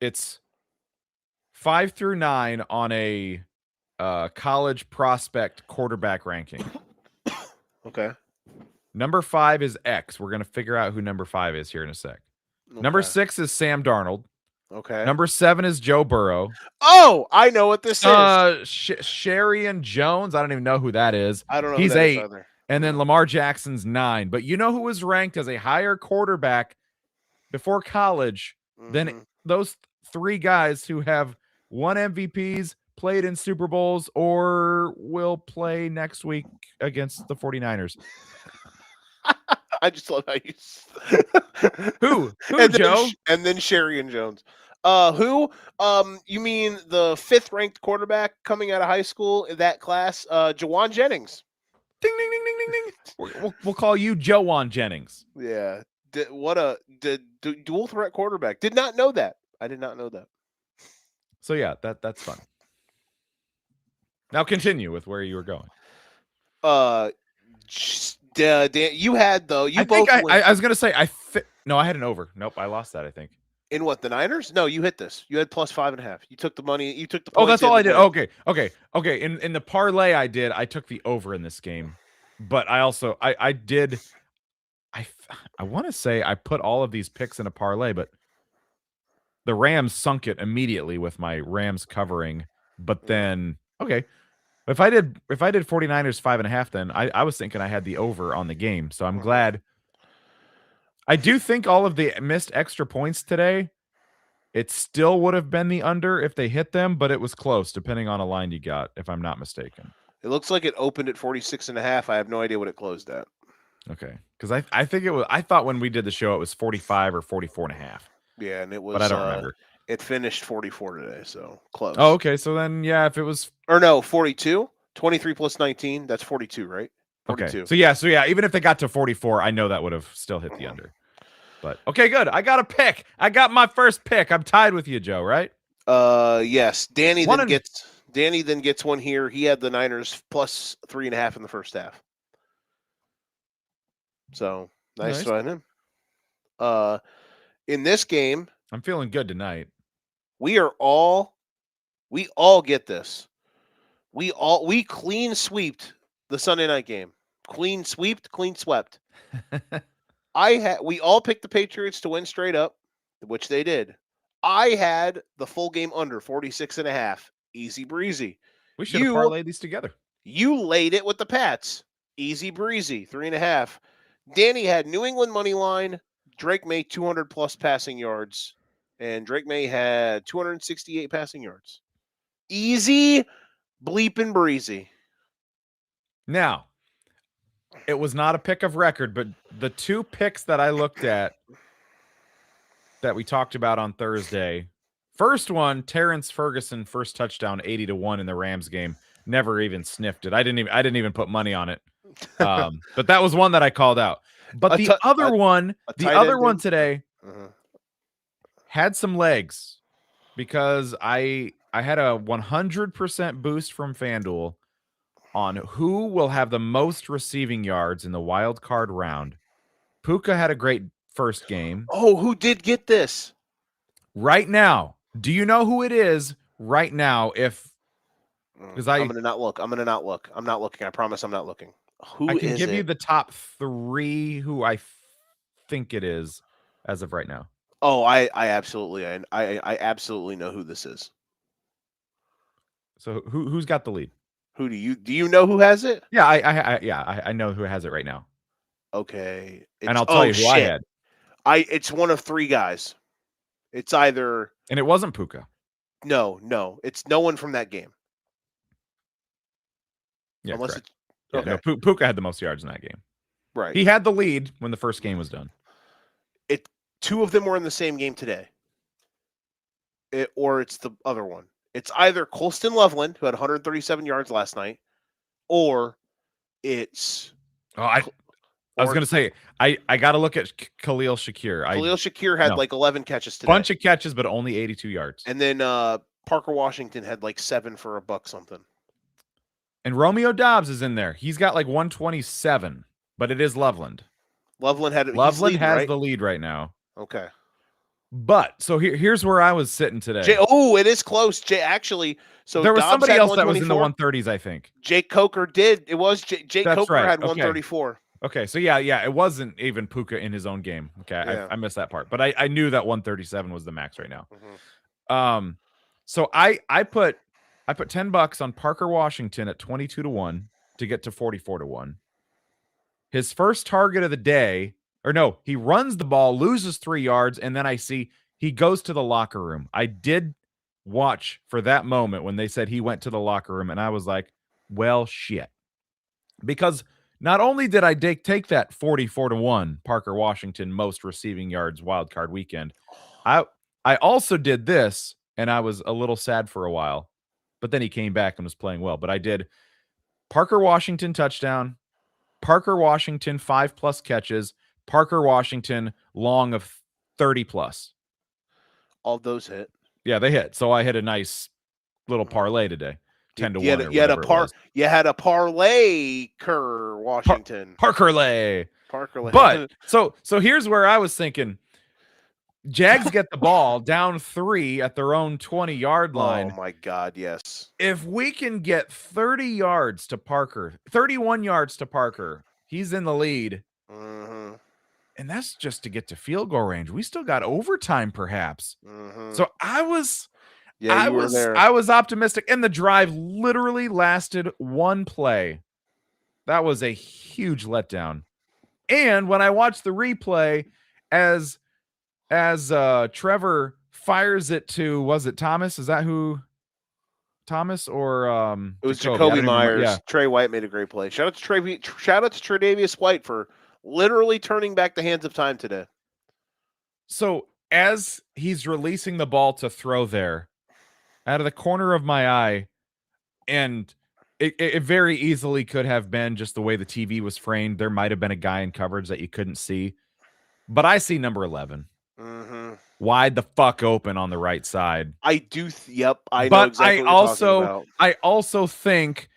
it's 5 through 9 on a college prospect quarterback ranking. Okay. Number 5 is X. We're going to figure out who number 5 is here in a sec. Okay. Number 6 is Sam Darnold. Okay. Number 7 is Joe Burrow. Oh, I know what this is. Sherian Jones. I don't even know who that is. I don't know. He's who that is 8. either. And then Lamar Jackson's 9. But you know who was ranked as a higher quarterback before college than those 3 guys who have won MVPs, played in Super Bowls, or will play next week against the 49ers? I just love how you. Who, and Joe? And then Sherry and Jones. Who? You mean the 5th ranked quarterback coming out of high school in that class? Jawan Jennings. Ding, ding, ding, ding, ding, ding. We'll call you Joan Jennings. Yeah. What a dual threat quarterback. Did not know that. I did not know that. So yeah, that's fun. Now continue with where you were going. You had though. You I both. think I was gonna say no, I had an over. Nope, I lost that. I think. In what, the Niners? No, you hit this. You had plus 5.5. You took the money. You took the. Oh, that's all I did. Play. Okay. In the parlay I did, I took the over in this game, but I also I did. I want to say I put all of these picks in a parlay, but the Rams sunk it immediately with my Rams covering. But then okay. If I did 49ers 5.5, then I was thinking I had the over on the game. So I'm glad. I do think all of the missed extra points today, it still would have been the under if they hit them, but it was close depending on a line you got, if I'm not mistaken. It looks like it opened at 46.5. I have no idea what it closed at. Okay. Because I think it was, I thought when we did the show it was 45 or 44.5. Yeah, and it was, but I don't remember. It finished 44 today, so close. Oh, okay. So then, yeah, if it was. Or no, 42. 23 plus 19, that's 42, right? 42. Okay. So yeah, even if they got to 44, I know that would have still hit the under. But okay, good. I got a pick. I got my first pick. I'm tied with you, Joe, right? Yes. Danny then gets one here. He had the Niners plus 3.5 in the first half. So nice find him. In this game, I'm feeling good tonight. We all get this. We clean sweeped the Sunday night game. Clean swept. We all picked the Patriots to win straight up, which they did. I had the full game under 46.5. Easy breezy. We should have parlayed these together. You laid it with the Pats. Easy breezy, 3.5. Danny had New England money line. Drake May 200 plus passing yards, and Drake May had 268 passing yards. Easy bleeping breezy. Now, it was not a pick of record, but the 2 picks that I looked at that we talked about on Thursday. First one, Terrence Ferguson, first touchdown, 80-1 in the Rams game. Never even sniffed it. I didn't even put money on it. But that was one that I called out. But the other one today had some legs because I I had a 100% boost from FanDuel on who will have the most receiving yards in the wild card round. Puka had a great first game. Oh, who did get this? Right now, do you know who it is right now? Because I'm gonna not look. I'm gonna not look. I'm not looking. I promise I'm not looking. I Who can is give you it? the top 3 who I think it is as of right now. Oh, I absolutely I absolutely know who this is. So who's got the lead? Who do you know who has it? Yeah, I know who has it right now. Okay. And It's I'll tell oh you who I shit. had. It's one of 3 guys. It's either And it wasn't Puka. no. It's no one from that game. Yeah, Unless correct. it's Yeah, okay. no, Puka had the most yards in that game. Right. He had the lead when the first game was done. It 2 of them were in the same game today. Or it's the other one. It's either Colston Loveland, who had 137 yards last night, or it's Oh, I was or going to say, I got to look at Khalil Shakir. Khalil Shakir had no. like 11 catches today. Bunch of catches, but only 82 yards. And then Parker Washington had like 7 for a buck something. And Romeo Dobbs is in there. He's got like 127, but it is Loveland. Loveland Loveland leading, has right? the lead right now. Okay. But so here's where I was sitting today. It is close. Actually, so there was Dobbs somebody had else that was in the 124. 130s, I think. Jake Coker did. It was Jake That's Coker right. had Okay. 134. Okay, so yeah, it wasn't even Puka in his own game. Okay, Yeah. I missed that part, but I knew that 137 was the max right now. Mm-hmm. So I put $10 on Parker Washington at 22-1 to get to 44-1. His first target of the day, or no, he runs the ball, loses 3 yards, and then I see he goes to the locker room. I did watch for that moment when they said he went to the locker room, and I was like, well, shit. Because not only did I take that 44-1 Parker Washington most receiving yards wild card weekend, I also did this, and I was a little sad for a while, but then he came back and was playing well. But I did Parker Washington touchdown, Parker Washington 5+ catches, Parker Washington long of 30+. All those hit. Yeah, they hit. So I hit a nice little parlay today. 10-1 or whatever it was. You had a parlay Kerr Washington. Parkerlay. Parkerlay. But so here's where I was thinking. Jags get the ball down 3 at their own 20-yard line. Oh my God, yes. If we can get 30 yards to Parker, 31 yards to Parker, he's in the lead. Mm-hmm. And that's just to get to field goal range. We still got overtime, perhaps. Mm-hmm. So I was optimistic, and the drive literally lasted 1 play. That was a huge letdown. And when I watched the replay, as Trevor fires it to, was it Thomas? Is that who? Thomas or it was Jacoby Myers. Yeah. Trey White made a great play. Shout out to Tre'Davious White for literally turning back the hands of time today. So as he's releasing the ball to throw there, out of the corner of my eye, and it very easily could have been just the way the TV was framed. There might have been a guy in coverage that you couldn't see, but I see number 11. Mm-hmm. Wide the fuck open on the right side. I do. Yep. I know exactly what you're talking about. I also think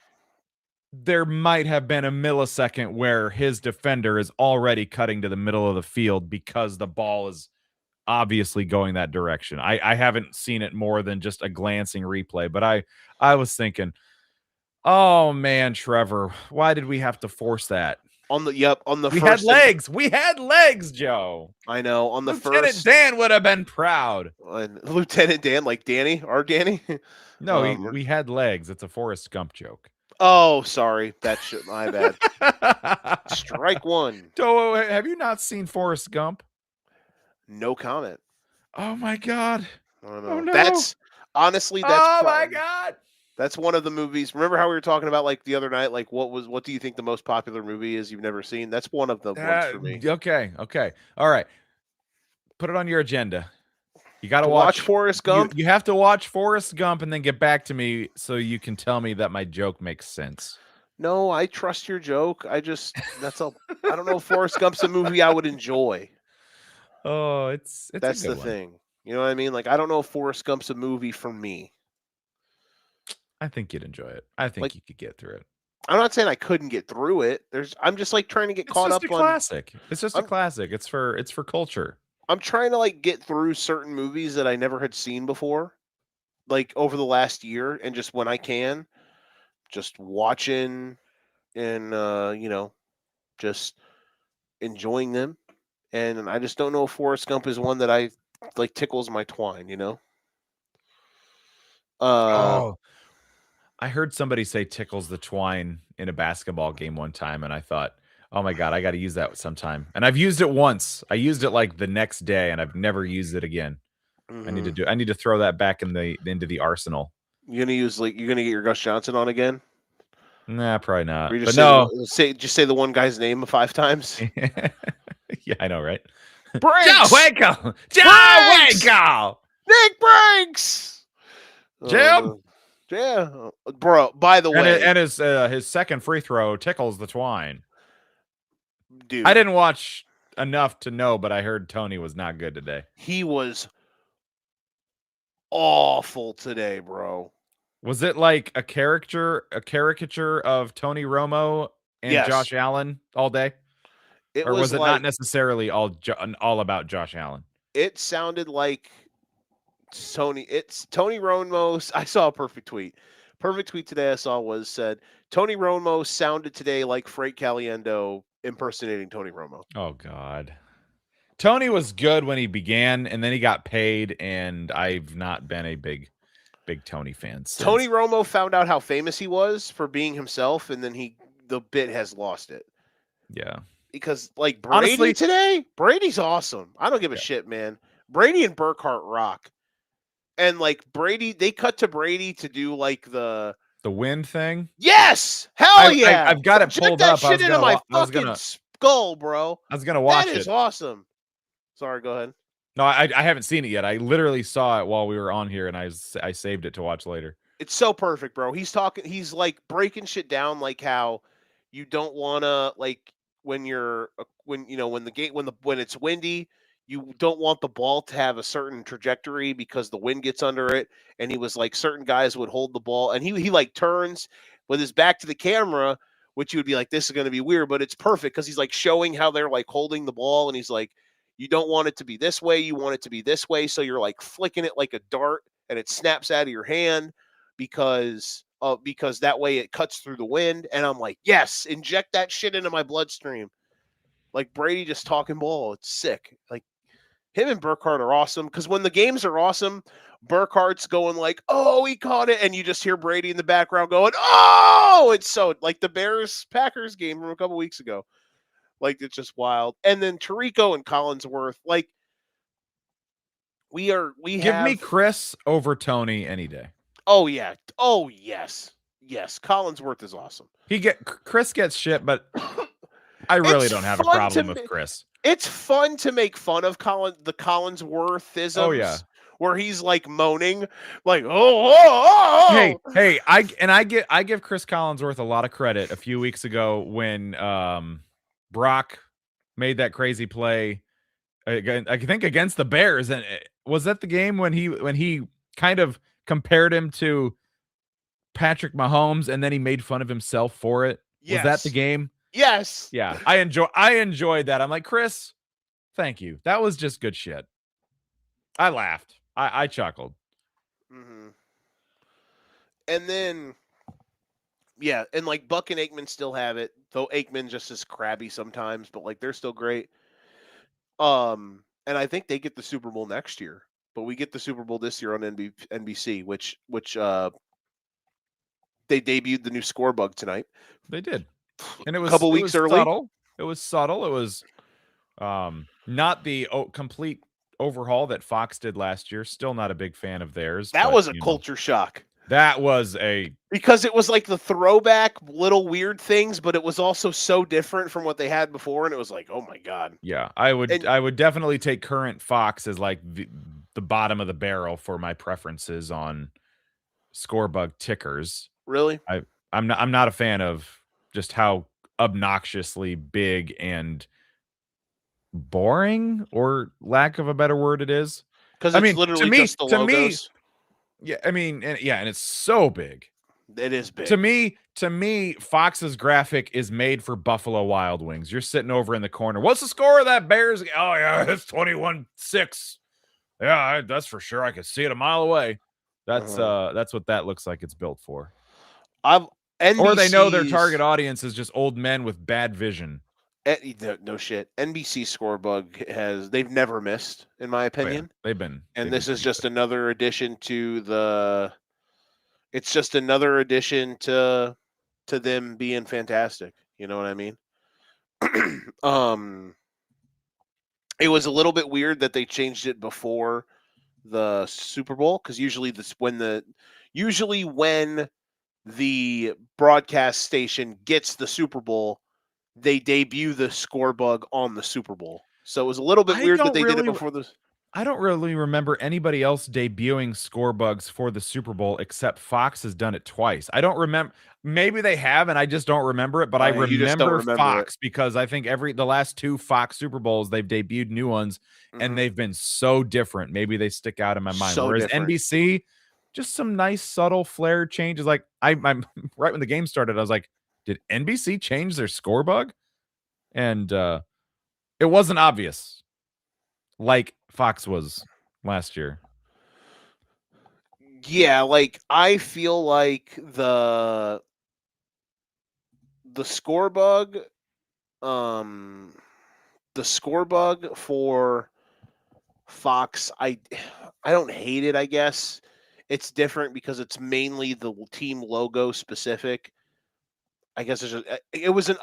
there might have been a millisecond where his defender is already cutting to the middle of the field because the ball is obviously going that direction. I haven't seen it more than just a glancing replay, but I was thinking, oh man, Trevor, why did we have to force that? We had legs. We had legs, Joe. I know. On the Lieutenant Dan would have been proud. Lieutenant Dan, like Danny, our Danny. No, we had legs. It's a Forrest Gump joke. Oh, sorry. My bad. Strike one. Have you not seen Forrest Gump? No comment. Oh my God. Oh no. That's honestly. Oh my God. That's one of the movies. Remember how we were talking about like the other night? Like what do you think the most popular movie is you've never seen? That's one of the ones for me. Okay. All right. Put it on your agenda. You got to watch Forrest Gump. You have to watch Forrest Gump and then get back to me so you can tell me that my joke makes sense. No, I trust your joke. I don't know if Forrest Gump's a movie I would enjoy. Oh, it's that's the thing. You know what I mean? Like I don't know if Forrest Gump's a movie for me. I think you'd enjoy it. I Like, think you could get through it. I'm not saying I couldn't get through it. I'm just like trying to get It's caught just a up on. classic. It's just a I'm classic. It's for culture. I'm trying to like get through certain movies that I never had seen before, like over the last year, and just when I can, just watching and just enjoying them. And I just don't know if Forrest Gump is one that I like tickles my twine. Uh, Oh, I heard somebody say tickles the twine in a basketball game one time, and I thought, "Oh my god, I gotta use that sometime." And I've used it once. I used it, like, the next day, and I've never used it again. mhm. I need to throw that back into the arsenal. You're gonna get your Gus Johnson on again? Nah, probably Or not. you just But no. say the one guy's name 5 times? Yeah, I know, right? Joe Brinks! Waco! Joe Brinks! Waco! Nick Brinks! Oh Jim! no. Yeah. Bro, by the way, And his second free throw tickles the twine. I dude, didn't watch enough to know, but I heard Tony was not good today. he was awful today, bro. Was it like a caricature of Tony Romo and Yes. Josh Allen all day? It Or was was it not like necessarily all about Josh Allen? it sounded like it's Tony Romo. I saw a perfect tweet. Perfect tweet today I saw was said Tony Romo sounded today like Frank Caliendo impersonating Tony Romo. Oh god. Tony was good when he began, and then he got paid, and I've not been a big Tony fan since. Tony Romo found out how famous he was for being himself, and then the bit has lost it. Yeah. Because like Brady Honestly, today, Brady's awesome. I don't give a yeah, shit, man. Brady and Burkhart rock. And like Brady, they cut to Brady to do like the the win thing. yes, hell yeah, I've got it inject pulled that up. shit into my fucking skull, bro. I was gonna That watch is it. awesome. Sorry, go ahead. No, I haven't seen it yet. I literally saw it while we were on here, and I saved it to watch later. It's so perfect, bro. He's like breaking shit down, like how you don't want to like when you're when the game when it's windy, you don't want the ball to have a certain trajectory because the wind gets under it. And he was like certain guys would hold the ball, and he like turns with his back to the camera, which you would be like, this is going to be weird, but it's perfect because he's like showing how they're like holding the ball, and he's like, you don't want it to be this way, you want it to be this way, so you're like flicking it like a dart, and it snaps out of your hand because that way it cuts through the wind. And I'm like, yes, inject that shit into my bloodstream. Like Brady just talking ball. It's sick. Like him and Burkhardt are awesome because when the games are awesome, Burkhardt's going like, oh, he caught it. And you just hear Brady in the background going, oh, it's so like the Bears Packers game from a couple weeks ago. Like it's just wild. And then Tarico and Collinsworth, like we Give me have Chris over Tony any day. oh yeah. Oh yes. Yes. Collinsworth is awesome. Chris gets shit, but I really It's don't have a fun problem with Chris. it's fun to make fun of the Oh yeah. Collinsworthisms where he's like moaning, like oh. I give Chris Collinsworth a lot of credit a few weeks ago when Brock made that crazy play again, I think against the Bears. And was that the game when he kind of compared him to Patrick Mahomes and then he made fun of himself for it? Was that the Yes, game? yes. Yeah, I enjoyed that. I'm like, Chris, thank you. That was just good shit. I laughed. I chuckled. Hmm. And then yeah, and like Buck and Aikman still have it, though Aikman just is crabby sometimes, but like they're still great. And I think they get the Super Bowl next year, but we get the Super Bowl this year on NBC, which they debuted the new score bug tonight. They did. And A couple it weeks was early. subtle. It was subtle. It was not the complete overhaul that Fox did last year. Still not a big fan of theirs, That but was a culture shock. that was a Because it was like the throwback little weird things, but it was also so different from what they had before, and it was like, oh my god. yeah. And I would definitely take current Fox as like the bottom of the barrel for my preferences on scorebug tickers. really, I I'm not a fan of just how obnoxiously big and boring, or lack of a better word, it is. because I it's mean, literally just the to me, logos. yeah, I mean, and it's so big. It is big. To me, Fox's graphic is made for Buffalo Wild Wings. You're sitting over in the corner. What's the score of that Bears? Oh yeah, it's 21-6. Yeah, that's for sure. I can see it a mile away. That's Uh-huh. that's what that looks like it's built for. I've Or they know their target NBC's audience is just old men with bad vision. no shit. NBC Scorebug they've never missed, in my Oh yeah, opinion. And they've been this is pretty just good. another addition to the. It's just another addition to them being fantastic. You know what I mean? um, it was a little bit weird that they changed it before the Super Bowl because usually when the broadcast station gets the Super Bowl, they debut the score bug on the Super Bowl. So it was a little bit I weird that don't they did it really before the. I don't really remember anybody else debuting score bugs for the Super Bowl except Fox has done it twice. I don't remember. Maybe they have, and I just don't remember it. But I You just don't remember remember it. Fox because I think the last two Fox Super Bowls they've debuted new ones, and Hmm. they've been so different. Maybe they stick out in my mind. So Whereas different. NBC, just some nice subtle flair changes. Like I'm right when the game started, I was like, did NBC change their score bug? And it wasn't obvious like Fox was last year. Yeah, like I feel like the score bug, um, the score bug for Fox, I don't hate it. I guess it's different because it's mainly the team logo specific. I guess it was an.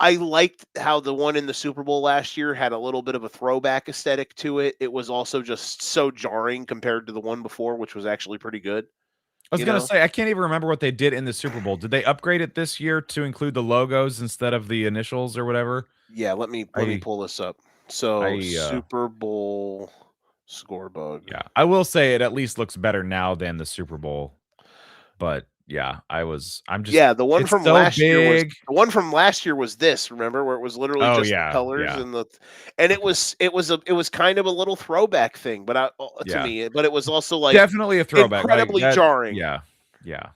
I liked how the one in the Super Bowl last year had a little bit of a throwback aesthetic to it. It was also just so jarring compared to the one before, which was actually pretty good. I was You gonna know? say I can't even remember what they did in the Super Bowl. Did they upgrade it this year to include the logos instead of the initials or whatever? Yeah. Let me I pull this up. So I Super Bowl score bug. yeah, I will say it at least looks better now than the Super Bowl. But yeah, I'm just Yeah, the one it's from so last year was big. this. Remember where it was literally Oh just the yeah, colors yeah. and and Okay. it was kind of a little throwback thing, but to Yeah. me, but it was also like Definitely a throwback. Like incredibly that jarring. yeah. Yeah.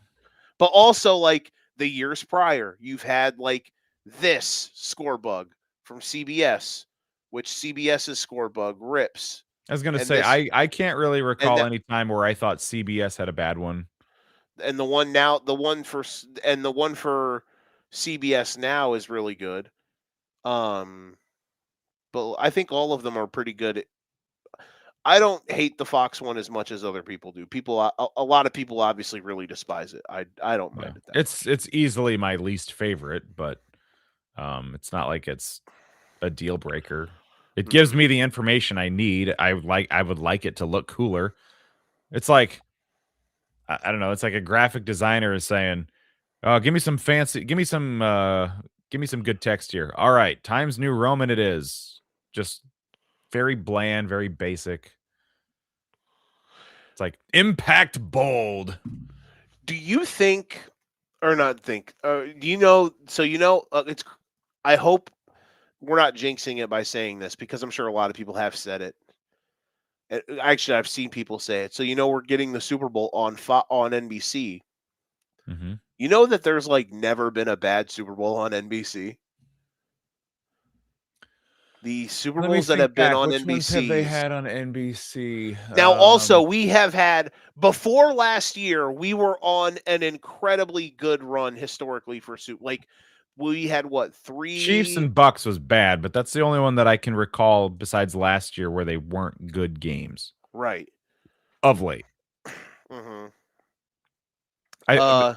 But also like the years prior, you've had like this score bug from CBS, which CBS's score bug rips, I was gonna and say this I can't really and recall any time where I thought CBS had a bad one. and the one now the one for CBS now is really good. Um, but I think all of them are pretty good. I don't hate the Fox one as much as other people do. A lot of people obviously really despise it. I don't Yeah. mind it that much. It's easily my least favorite, but it's not like it's a deal breaker. It gives Hmm. me the information I need. I would like it to look cooler. It's like I don't know, it's like a graphic designer is saying, "Oh, give me some good text here." All right, Times New Roman it is. Just very bland, very basic. It's like impact bold. Do you think or not think? Do you know? So you know, it's. I hope we're not jinxing it by saying this because I'm sure a lot of people have said it. Actually, I've seen people say it. So you know, we're getting the Super Bowl on NBC. Mhm. You know that there's like never been a bad Super Bowl on NBC. The Super Let me Bowls that think have been back. on Which ones have they NBC's. had on NBC? Now, also, we have had before last year, we were on an incredibly good run historically for Super. Like we had what Chiefs three? and Bucks was bad, but that's the only one that I can recall besides last year where they weren't good games Right. of late. Hmm. I Uh,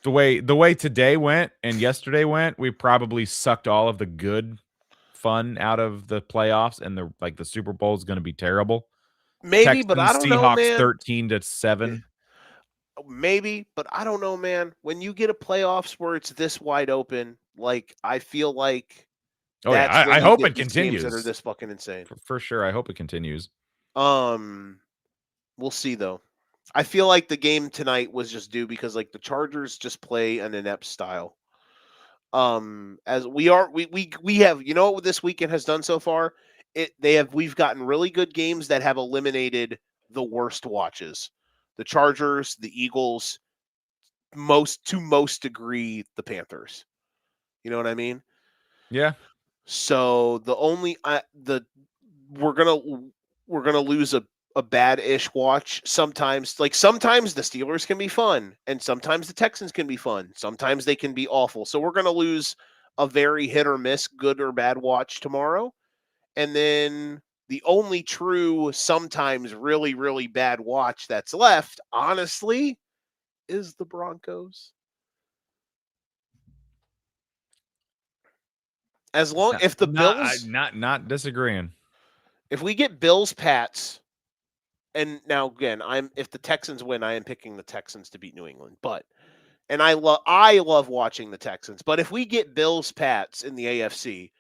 the way today went and yesterday went, we probably sucked all of the good fun out of the playoffs, and the Super Bowl is going to be terrible. maybe, but I Texans don't know, Seahawks man. 13-7. Maybe, but I don't know, man. When you get a playoffs where it's this wide open, like I feel like Oh yeah, that's when I you hope get it these games that are continues this fucking insane. for sure. I hope it continues. Um, we'll see though. I feel like the game tonight was just due because like the Chargers just play an inept style. As we have, you know what this weekend has done so far? We've gotten really good games that have eliminated the worst watches. The Chargers, the Eagles, most degree the Panthers. You know what I mean? Yeah. So the only the we're gonna we're gonna lose a bad ish watch sometimes. Like sometimes the Steelers can be fun, and sometimes the Texans can be fun. Sometimes they can be awful. So we're gonna lose a very hit or miss, good or bad watch tomorrow, and then the only true sometimes really really bad watch that's left, honestly, is the Broncos. As long if the Bills Not disagreeing. if we get Bills Pats, and now again, I'm if the Texans win, I am picking the Texans to beat New England. But and I love watching the Texans. But if we get Bills Pats in the AFC,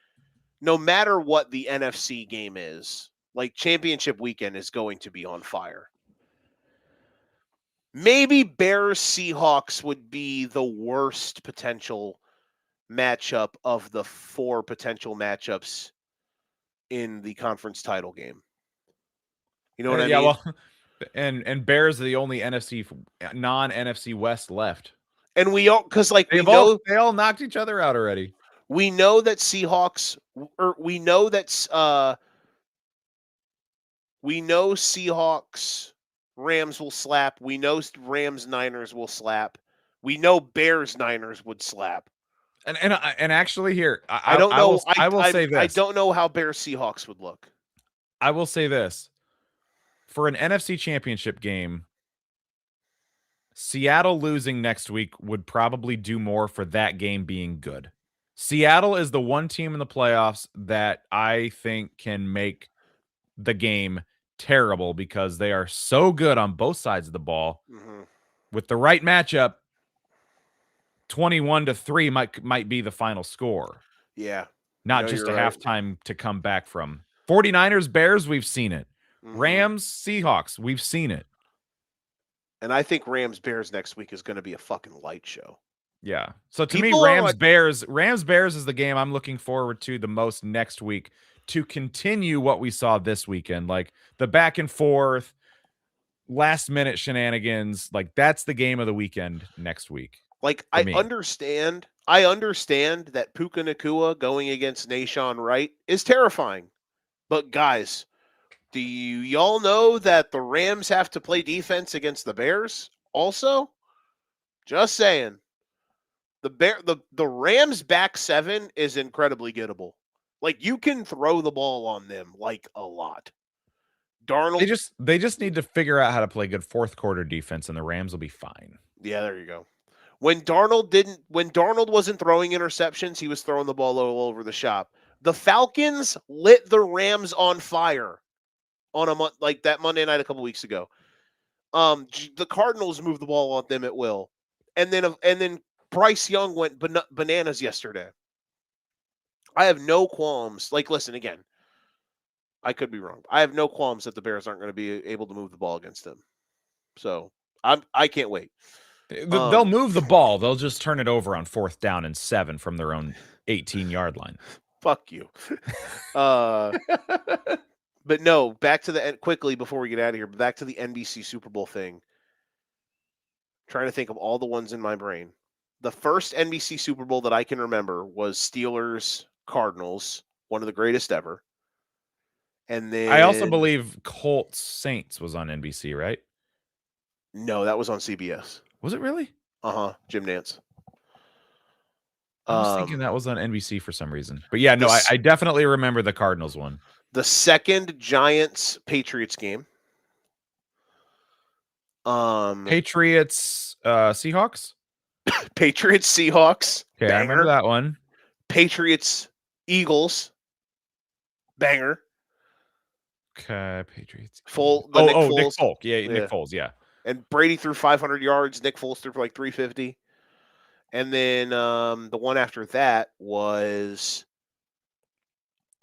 no matter what the NFC game is, like championship weekend is going to be on fire. Maybe Bears Seahawks would be the worst potential matchup of the four potential matchups in the conference title game. You know what I Yeah, mean? well, and Bears are the only non NFC West left. And we all because like They all knocked each other out already. we know that Seahawks or we know Seahawks Rams will slap. We know Rams Niners will slap. We know Bears Niners would slap. And actually here I don't know. I will say I this. don't know how Bears Seahawks would look. I will say this. For an NFC championship game, Seattle losing next week would probably do more for that game being good. Seattle is the one team in the playoffs that I think can make the game terrible because they are so good on both sides of the ball. Mm-hmm. With the right matchup, 21-3 might be the final score. Yeah. Not No, just a you're right. halftime to come back from. 49ers, Bears, we've seen it. Mm-hmm. Rams, Seahawks, we've seen it. And I think Rams Bears next week is going to be a fucking light show. Yeah. So to People me, are like, Rams Bears is the game I'm looking forward to the most next week to continue what we saw this weekend, like the back and forth, last minute shenanigans. Like that's the game of the weekend next week. like For I me. understand. I understand that Puka Nakua going against Nashawn Wright is terrifying. But guys, do y'all know that the Rams have to play defense against the Bears also? Just saying. The Rams back seven is incredibly gettable. Like you can throw the ball on them like a lot. Darnold. They just need to figure out how to play good fourth quarter defense, and the Rams will be fine. Yeah, there you go. When Darnold wasn't throwing interceptions, he was throwing the ball all over the shop. The Falcons lit the Rams on fire on like that Monday night a couple weeks ago. The Cardinals moved the ball on them at will, and then Bryce Young went bananas yesterday. I have no qualms. Like, listen again. I could be wrong. I have no qualms that the Bears aren't going to be able to move the ball against them. So I can't wait. They'll move the ball. They'll just turn it over on 4th down and 7 from their own 18-yard line. Fuck you. But no, back to the quickly before we get out of here. Back to the NBC Super Bowl thing. Trying to think of all the ones in my brain. The first NBC Super Bowl that I can remember was Steelers Cardinals, one of the greatest ever. And then I also believe Colts Saints was on NBC, right? No, that was on CBS. Was it really? Jim Nance. I was thinking that was on NBC for some reason. But yeah, no, I definitely remember the Cardinals one. The second Giants Patriots game. Patriots Seahawks? Patriots Seahawks. Okay, banger. I remember that one. Patriots Eagles. Banger. Okay, Patriots. Nick Foles. Nick Foles. Yeah, Nick Foles, yeah. And Brady threw 500 yards. Nick Foles threw for like 350. And then the one after that was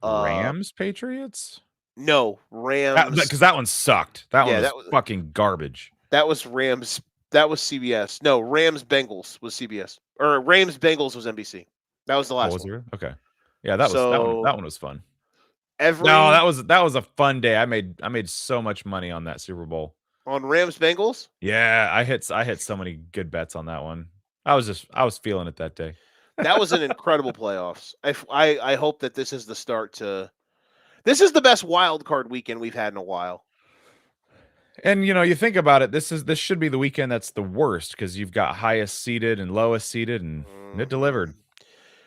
Rams Patriots? No, Rams. Because that one sucked. That one was fucking garbage. That was Rams. That was CBS. No, Rams Bengals was CBS. Or Rams Bengals was NBC. That was the last one. Okay. Yeah, that one was fun. That was a fun day. I made so much money on that Super Bowl. on Rams Bengals. Yeah, I hit so many good bets on that one. I was feeling it that day. That was an incredible playoffs. I hope that this is the start to. This is the best wild card weekend we've had in a while. And you think about it, this should be the weekend that's the worst because you've got highest seeded and lowest seeded, and it Hmm. delivered.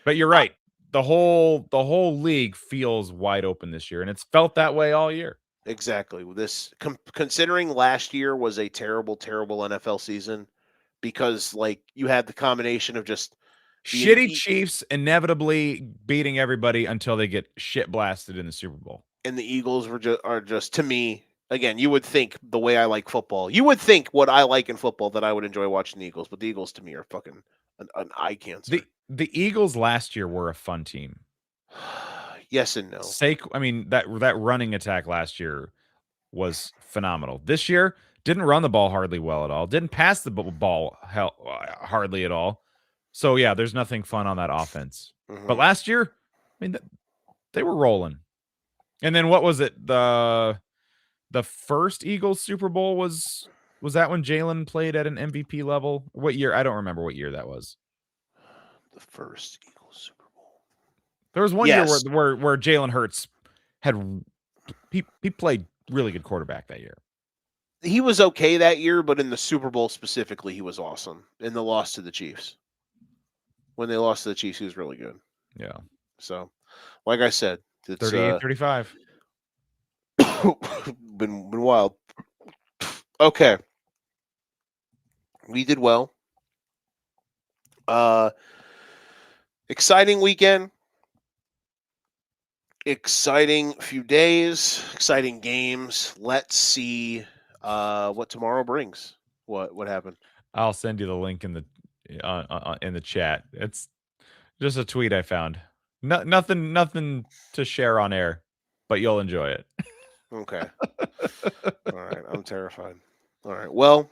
But you're right. The whole league feels wide open this year, and it's felt that way all year. Exactly. This considering last year was a terrible, terrible NFL season because like you had the combination of just the Shitty Chiefs inevitably beating everybody until they get shit blasted in the Super Bowl. and the Eagles are just to me again. You would think the way I like football, you would think what I like in football that I would enjoy watching the Eagles, but the Eagles to me are fucking an eye The cancer. the Eagles last year were a fun team. Yes and no. I mean that running attack last year was phenomenal. This year didn't run the ball hardly well at all. Didn't pass the ball hardly at all. So yeah, there's nothing fun on that offense. But Hmm. last year, I mean, they were rolling. And then what was it? The first Eagles Super Bowl was that when Jalen played at an MVP level? What year? I don't remember what year that was. The first Eagles Super Bowl. There was one year where Yes, where Jalen Hurts had he played really good quarterback that year. he was okay that year, but in the Super Bowl specifically, he was awesome. In the loss to the Chiefs, when they lost to the Chiefs, he was really good. Yeah. So, like I said, it's 38-35. been wild. Okay, we did well. Uh, exciting weekend. Exciting few days. Exciting games. Let's see what tomorrow brings. What happened? I'll send you the link in the chat. It's just a tweet I found. Nothing to share on air, but you'll enjoy it. Okay. All right. I'm terrified. All right. Well,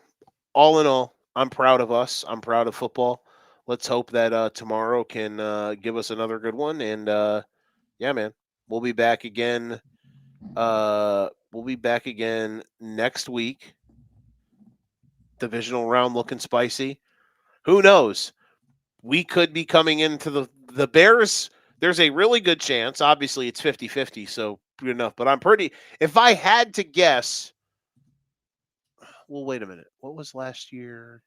all in all, I'm proud of us. I'm proud of football. Let's hope that tomorrow can give us another good one. And yeah, man, we'll be back again. We'll be back again next week. Divisional round looking spicy. Who knows? We could be coming into the Bears. There's a really good chance. Obviously, it's 50-50, so good enough. But I'm pretty. If I had to guess, well, wait a minute. What was last year?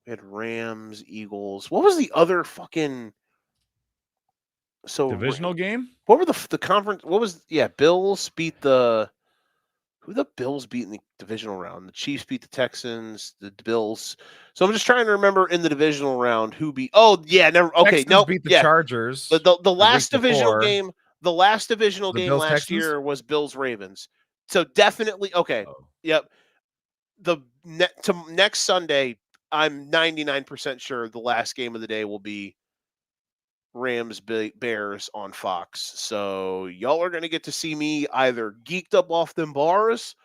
We had Rams, Eagles. What was the other fucking? So Divisional game? what were the conference? What was Bills beat the who the Bills beat in the divisional round? The Chiefs beat the Texans. The Bills. So I'm just trying to remember in the divisional round who beat. Oh yeah, never. Okay, Texans nope. beat the Yeah, the Chargers the, the the week last divisional before. game. The last divisional The game Bills last Texans? year was Bills Ravens. So definitely okay. Oh. Yep. Next Sunday, I'm 99% sure the last game of the day will be Rams Bears on Fox. So y'all are going to get to see me either geeked up off them bars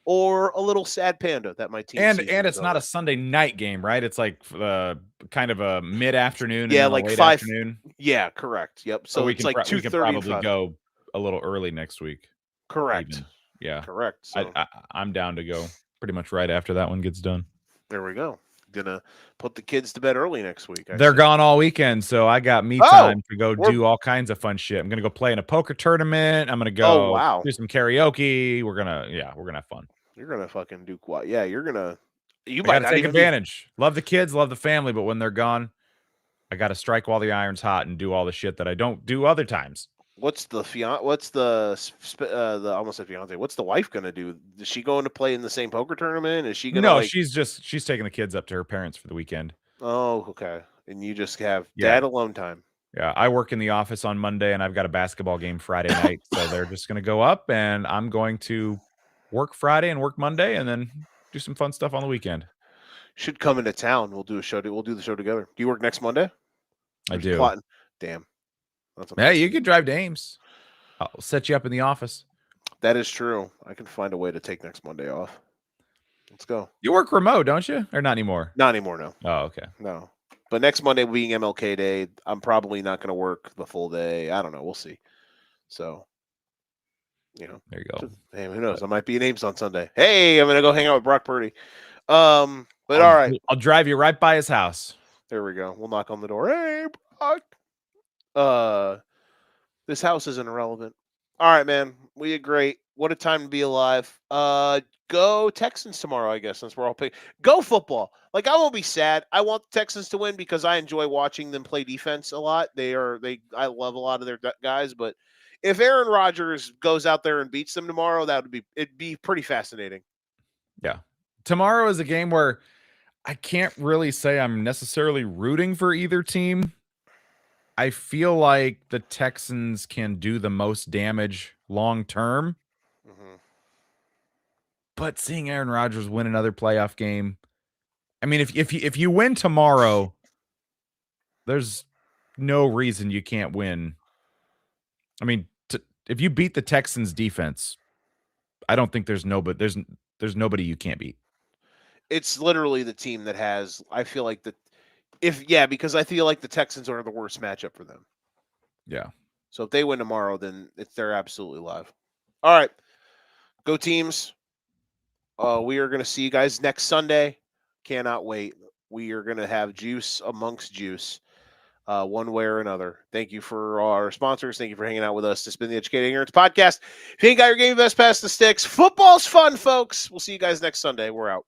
or a little sad panda that my team And season is it's not a over. Sunday night game, right? It's like kind of a mid-afternoon and Yeah, then a like late 5. afternoon. Yeah, correct. Yep. So So it's like we can 2:30 and probably 5. go a little early next week Correct. even. Yeah. Correct. I, So I I'm down to go pretty much right after that one gets done. there we go. Gonna put the kids to bed early next week. I They're see. gone all weekend, so I got me Oh, time to go we're do all kinds of fun shit. I'm gonna go play in a poker tournament. I'm gonna oh go wow. do some karaoke. We're gonna have fun. You're gonna fucking do what? Yeah, you're gonna. You I got might to not take even be. advantage. Love the kids, love the family, but when they're gone, I got to strike while the iron's hot and do all the shit that I don't do other times. What's the What's the I almost said fiance? What's the wife gonna do? Is she going to play in the same poker tournament? Is she gonna No, like? she's taking the kids up to her parents for the weekend. Oh, okay. And you just have Yeah. dad alone time. Yeah, I work in the office on Monday and I've got a basketball game Friday night, so they're just going to go up and I'm going to work Friday and work Monday and then do some fun stuff on the weekend. Should come into town. We'll do a show. We'll do the show together. Do you work next Monday? I Or you do. plotting? Damn, that's Yeah, you unfortunate. could drive to Ames. I'll set you up in the office. That is true. I can find a way to take next Monday off. Let's go. You work remote, don't you? Or not anymore? Not anymore. No, Oh, okay. no. But next Monday being MLK Day, I'm probably not going to work the full day. I don't know. We'll see. So You know, There you go. hey, who knows? I might be names on Sunday. Hey, I'm gonna go hang out with Brock Purdy. But all right, I'll drive you right by his house. there we go. We'll knock on the door. Hey, Brock. This house isn't irrelevant. All right, man. We did great. What a time to be alive. Go Texans tomorrow, I guess, since we're all picking. Go football. Like, I won't be sad. I want the Texans to win because I enjoy watching them play defense a lot. I love a lot of their guys, but if Aaron Rodgers goes out there and beats them tomorrow, it'd be pretty fascinating. Yeah. Tomorrow is a game where I can't really say I'm necessarily rooting for either team. I feel like the Texans can do the most damage long term. Mm-hmm. But seeing Aaron Rodgers win another playoff game, I mean, if you win tomorrow, there's no reason you can't win. I mean, if you beat the Texans defense, I don't think there's nobody you can't beat. It's literally the team that has. I feel like because I feel like the Texans are the worst matchup for them. Yeah. So if they win tomorrow, then they're absolutely live. All right, go teams. We are going to see you guys next Sunday. Cannot wait. We are going to have juice amongst juice, one way or another. Thank you for our sponsors. Thank you for hanging out with us. This has been the Educated Ignorance Podcast. If you ain't got your game, best pass the sticks. Football's fun, folks. We'll see you guys next Sunday. We're out.